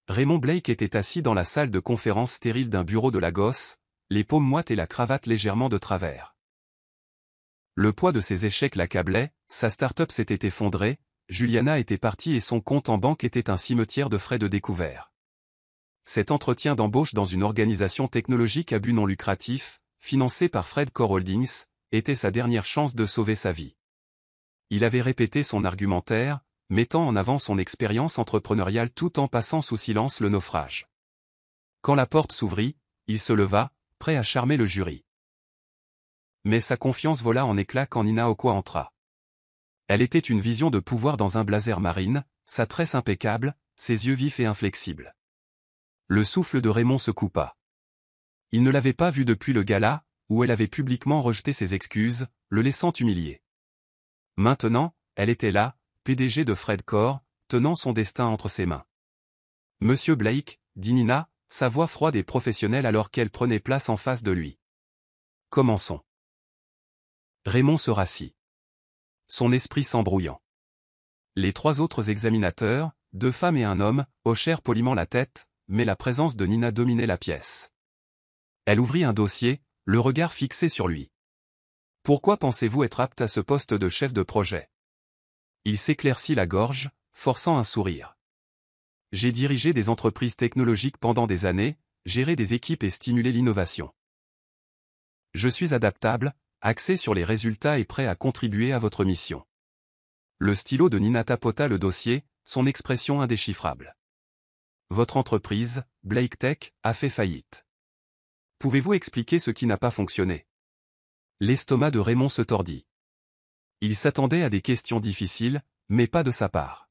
Raymond Blake était assis dans la salle de conférence stérile d'un bureau de Lagos, les paumes moites et la cravate légèrement de travers. Le poids de ses échecs l'accablait, sa start-up s'était effondrée, Juliana était partie et son compte en banque était un cimetière de frais de découvert. Cet entretien d'embauche dans une organisation technologique à but non lucratif, financée par Fred Core Holdings, était sa dernière chance de sauver sa vie. Il avait répété son argumentaire, mettant en avant son expérience entrepreneuriale tout en passant sous silence le naufrage. Quand la porte s'ouvrit, il se leva, prêt à charmer le jury. Mais sa confiance vola en éclats quand Nina Okwa entra. Elle était une vision de pouvoir dans un blazer marine, sa tresse impeccable, ses yeux vifs et inflexibles. Le souffle de Raymond se coupa. Il ne l'avait pas vue depuis le gala, où elle avait publiquement rejeté ses excuses, le laissant humilié. Maintenant, elle était là, PDG de Fred Core, tenant son destin entre ses mains. Monsieur Blake, dit Nina, sa voix froide et professionnelle alors qu'elle prenait place en face de lui. Commençons. Raymond se rassit. Son esprit s'embrouillant. Les trois autres examinateurs, 2 femmes et un homme, hochèrent poliment la tête, mais la présence de Nina dominait la pièce. Elle ouvrit un dossier, le regard fixé sur lui. Pourquoi pensez-vous être apte à ce poste de chef de projet? Il s'éclaircit la gorge, forçant un sourire. J'ai dirigé des entreprises technologiques pendant des années, géré des équipes et stimulé l'innovation. Je suis adaptable, axé sur les résultats et prêt à contribuer à votre mission. Le stylo de Nina tapota le dossier, son expression indéchiffrable. Votre entreprise, Blake Tech, a fait faillite. Pouvez-vous expliquer ce qui n'a pas fonctionné? L'estomac de Raymond se tordit. Il s'attendait à des questions difficiles, mais pas de sa part.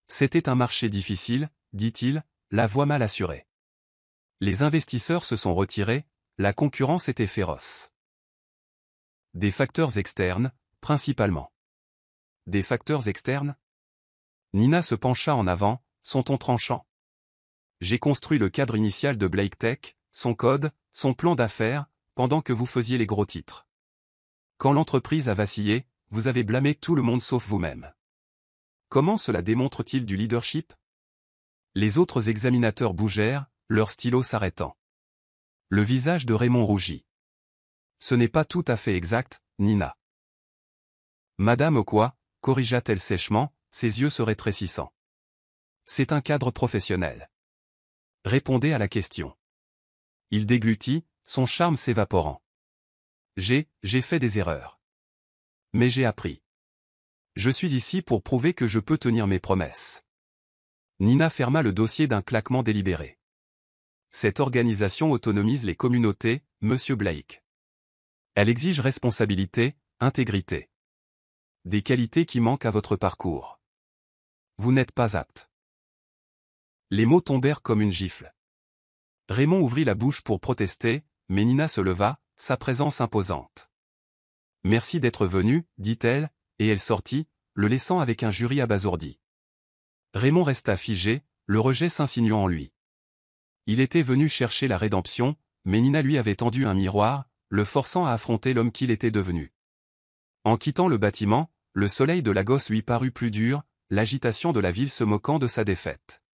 C'était un marché difficile, dit-il, la voix mal assurée. Les investisseurs se sont retirés, la concurrence était féroce. Des facteurs externes, principalement. Des facteurs externes? Nina se pencha en avant, son ton tranchant. J'ai construit le cadre initial de Blake Tech, son code, son plan d'affaires, pendant que vous faisiez les gros titres. Quand l'entreprise a vacillé, vous avez blâmé tout le monde sauf vous-même. Comment cela démontre-t-il du leadership? Les autres examinateurs bougèrent, leur stylo s'arrêtant. Le visage de Raymond rougit. Ce n'est pas tout à fait exact, Nina. Madame quoi, corrigea-t-elle sèchement, ses yeux se rétrécissant. C'est un cadre professionnel. Répondez à la question. Il déglutit, son charme s'évaporant. J'ai fait des erreurs. Mais j'ai appris. Je suis ici pour prouver que je peux tenir mes promesses. Nina ferma le dossier d'un claquement délibéré. Cette organisation autonomise les communautés, Monsieur Blake. Elle exige responsabilité, intégrité. Des qualités qui manquent à votre parcours. Vous n'êtes pas apte. Les mots tombèrent comme une gifle. Raymond ouvrit la bouche pour protester, mais Nina se leva, sa présence imposante. « Merci d'être venu, dit-elle, et elle sortit, le laissant avec un jury abasourdi. Raymond resta figé, le rejet s'insinuant en lui. Il était venu chercher la rédemption, mais Nina lui avait tendu un miroir, le forçant à affronter l'homme qu'il était devenu. En quittant le bâtiment, le soleil de Lagos lui parut plus dur, l'agitation de la ville se moquant de sa défaite.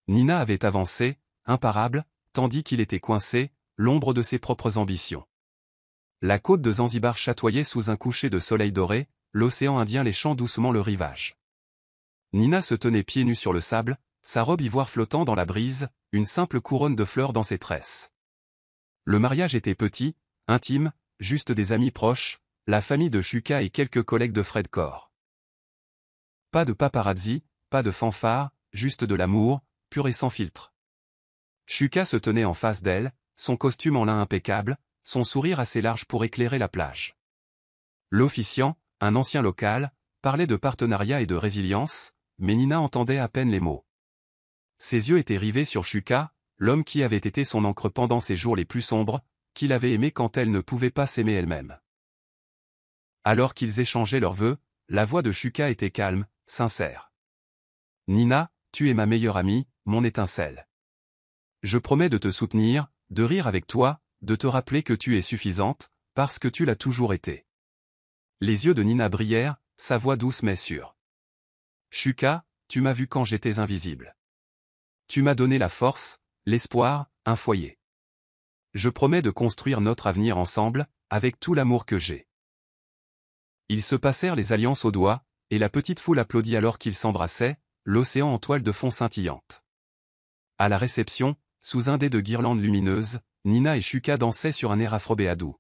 Nina avait avancé, imparable, tandis qu'il était coincé, l'ombre de ses propres ambitions. La côte de Zanzibar chatoyait sous un coucher de soleil doré, l'océan Indien léchant doucement le rivage. Nina se tenait pieds nus sur le sable, sa robe ivoire flottant dans la brise, une simple couronne de fleurs dans ses tresses. Le mariage était petit, intime, juste des amis proches, la famille de Shuka et quelques collègues de Fred Core. Pas de paparazzi, pas de fanfare, juste de l'amour, pur et sans filtre. Shuka se tenait en face d'elle, son costume en lin impeccable, son sourire assez large pour éclairer la plage. L'officiant, un ancien local, parlait de partenariat et de résilience, mais Nina entendait à peine les mots. Ses yeux étaient rivés sur Shuka, l'homme qui avait été son encre pendant ses jours les plus sombres, qu'il avait aimé quand elle ne pouvait pas s'aimer elle-même. Alors qu'ils échangeaient leurs vœux, la voix de Shuka était calme, sincère. « Nina, tu es ma meilleure amie, mon étincelle. Je promets de te soutenir, de rire avec toi, de te rappeler que tu es suffisante, parce que tu l'as toujours été. » Les yeux de Nina brillèrent, sa voix douce mais sûre. « Shuka, tu m'as vu quand j'étais invisible. Tu m'as donné la force, l'espoir, un foyer. Je promets de construire notre avenir ensemble, avec tout l'amour que j'ai. » Ils se passèrent les alliances au doigt, et la petite foule applaudit alors qu'ils s'embrassaient, l'océan en toile de fond scintillante. À la réception, sous un dais de guirlandes lumineuses, Nina et Shuka dansaient sur un air afro-béadou.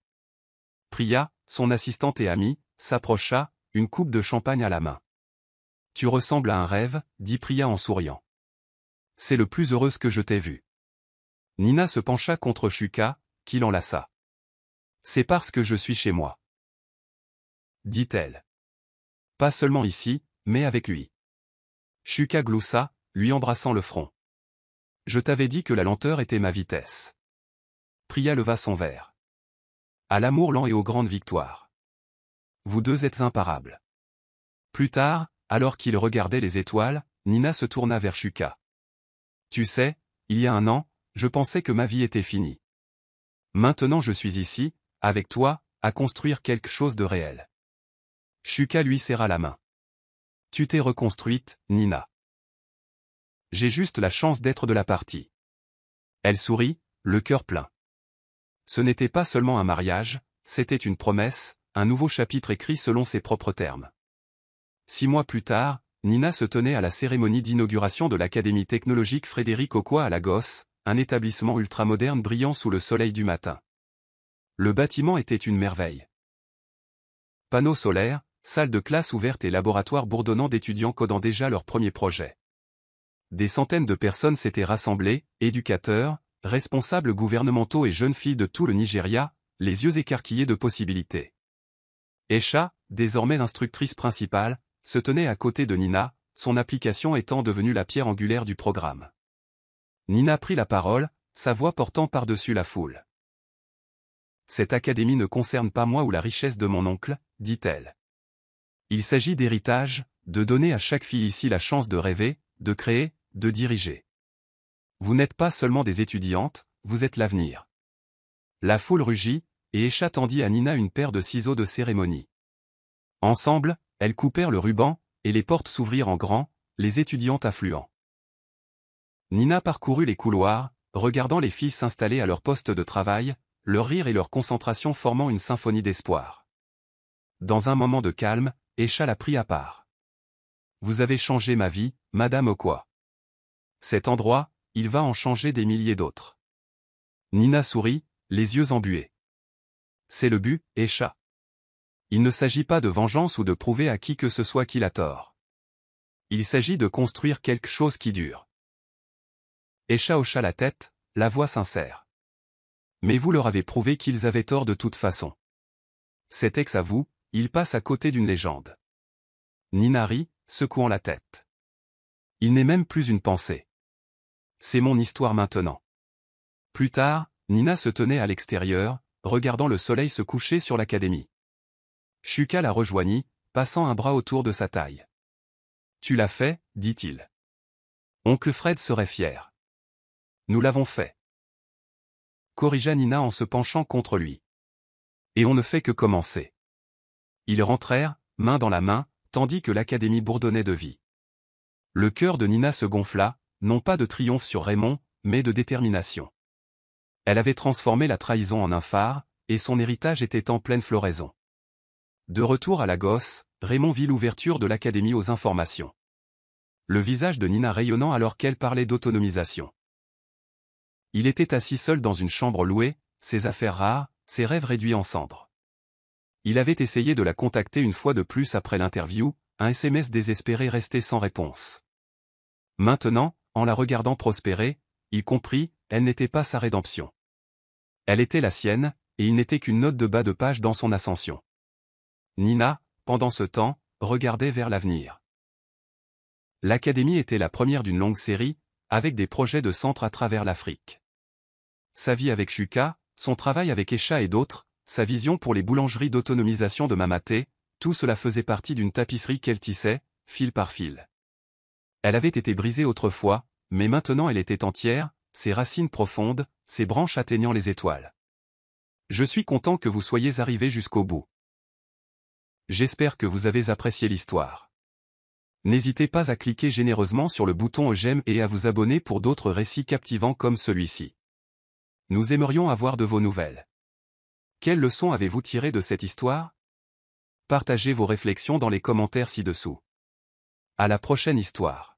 Priya, son assistante et amie, s'approcha, une coupe de champagne à la main. « Tu ressembles à un rêve, dit Priya en souriant. C'est le plus heureuse que je t'ai vue. » Nina se pencha contre Shuka, qui l'enlaça. « C'est parce que je suis chez moi. » dit-elle. « Pas seulement ici, mais avec lui. » Shuka gloussa, lui embrassant le front. « Je t'avais dit que la lenteur était ma vitesse. » Priya leva son verre. « À l'amour lent et aux grandes victoires. Vous deux êtes imparables. » Plus tard, alors qu'il regardait les étoiles, Nina se tourna vers Shuka. « Tu sais, il y a un an, je pensais que ma vie était finie. Maintenant je suis ici, avec toi, à construire quelque chose de réel. » Shuka lui serra la main. « Tu t'es reconstruite, Nina. J'ai juste la chance d'être de la partie. » Elle sourit, le cœur plein. Ce n'était pas seulement un mariage, c'était une promesse, un nouveau chapitre écrit selon ses propres termes. 6 mois plus tard, Nina se tenait à la cérémonie d'inauguration de l'Académie technologique Frédéric Aucois à Lagos, un établissement ultramoderne brillant sous le soleil du matin. Le bâtiment était une merveille. Panneaux solaires, salles de classe ouvertes et laboratoires bourdonnants d'étudiants codant déjà leurs premiers projets. Des centaines de personnes s'étaient rassemblées, éducateurs, responsables gouvernementaux et jeunes filles de tout le Nigeria, les yeux écarquillés de possibilités. Esha, désormais instructrice principale, se tenait à côté de Nina, son application étant devenue la pierre angulaire du programme. Nina prit la parole, sa voix portant par-dessus la foule. « Cette académie ne concerne pas moi ou la richesse de mon oncle, dit-elle. Il s'agit d'héritage, de donner à chaque fille ici la chance de rêver, de créer, de diriger. Vous n'êtes pas seulement des étudiantes, vous êtes l'avenir. » La foule rugit, et Esha tendit à Nina une paire de ciseaux de cérémonie. Ensemble, elles coupèrent le ruban, et les portes s'ouvrirent en grand, les étudiantes affluant. Nina parcourut les couloirs, regardant les filles s'installer à leur poste de travail, leur rire et leur concentration formant une symphonie d'espoir. Dans un moment de calme, Esha la prit à part. « Vous avez changé ma vie, Madame Aucois. Cet endroit, il va en changer des milliers d'autres. » Nina sourit, les yeux embués. « C'est le but, Esha. Il ne s'agit pas de vengeance ou de prouver à qui que ce soit qu'il a tort. Il s'agit de construire quelque chose qui dure. » Esha hocha la tête, la voix sincère. « Mais vous leur avez prouvé qu'ils avaient tort de toute façon. Cet ex à vous, il passe à côté d'une légende. » Nina rit, secouant la tête. « Il n'est même plus une pensée. C'est mon histoire maintenant. » Plus tard, Nina se tenait à l'extérieur, regardant le soleil se coucher sur l'académie. Shuka la rejoignit, passant un bras autour de sa taille. « Tu l'as fait, dit-il. Oncle Fred serait fier. Nous l'avons fait. » Corrigea Nina en se penchant contre lui. Et on ne fait que commencer. Ils rentrèrent, main dans la main, tandis que l'académie bourdonnait de vie. Le cœur de Nina se gonfla, non pas de triomphe sur Raymond, mais de détermination. Elle avait transformé la trahison en un phare, et son héritage était en pleine floraison. De retour à Lagos, Raymond vit l'ouverture de l'académie aux informations. Le visage de Nina rayonnant alors qu'elle parlait d'autonomisation. Il était assis seul dans une chambre louée, ses affaires rares, ses rêves réduits en cendres. Il avait essayé de la contacter une fois de plus après l'interview, un SMS désespéré restait sans réponse. Maintenant, en la regardant prospérer, il comprit, elle n'était pas sa rédemption. Elle était la sienne, et il n'était qu'une note de bas de page dans son ascension. Nina, pendant ce temps, regardait vers l'avenir. L'académie était la première d'une longue série, avec des projets de centre à travers l'Afrique. Sa vie avec Shuka, son travail avec Esha et d'autres, sa vision pour les boulangeries d'autonomisation de Mamaté, tout cela faisait partie d'une tapisserie qu'elle tissait, fil par fil. Elle avait été brisée autrefois, mais maintenant elle était entière, ses racines profondes, ses branches atteignant les étoiles. Je suis content que vous soyez arrivés jusqu'au bout. J'espère que vous avez apprécié l'histoire. N'hésitez pas à cliquer généreusement sur le bouton j'aime et à vous abonner pour d'autres récits captivants comme celui-ci. Nous aimerions avoir de vos nouvelles. Quelles leçons avez-vous tirées de cette histoire? Partagez vos réflexions dans les commentaires ci-dessous. À la prochaine histoire.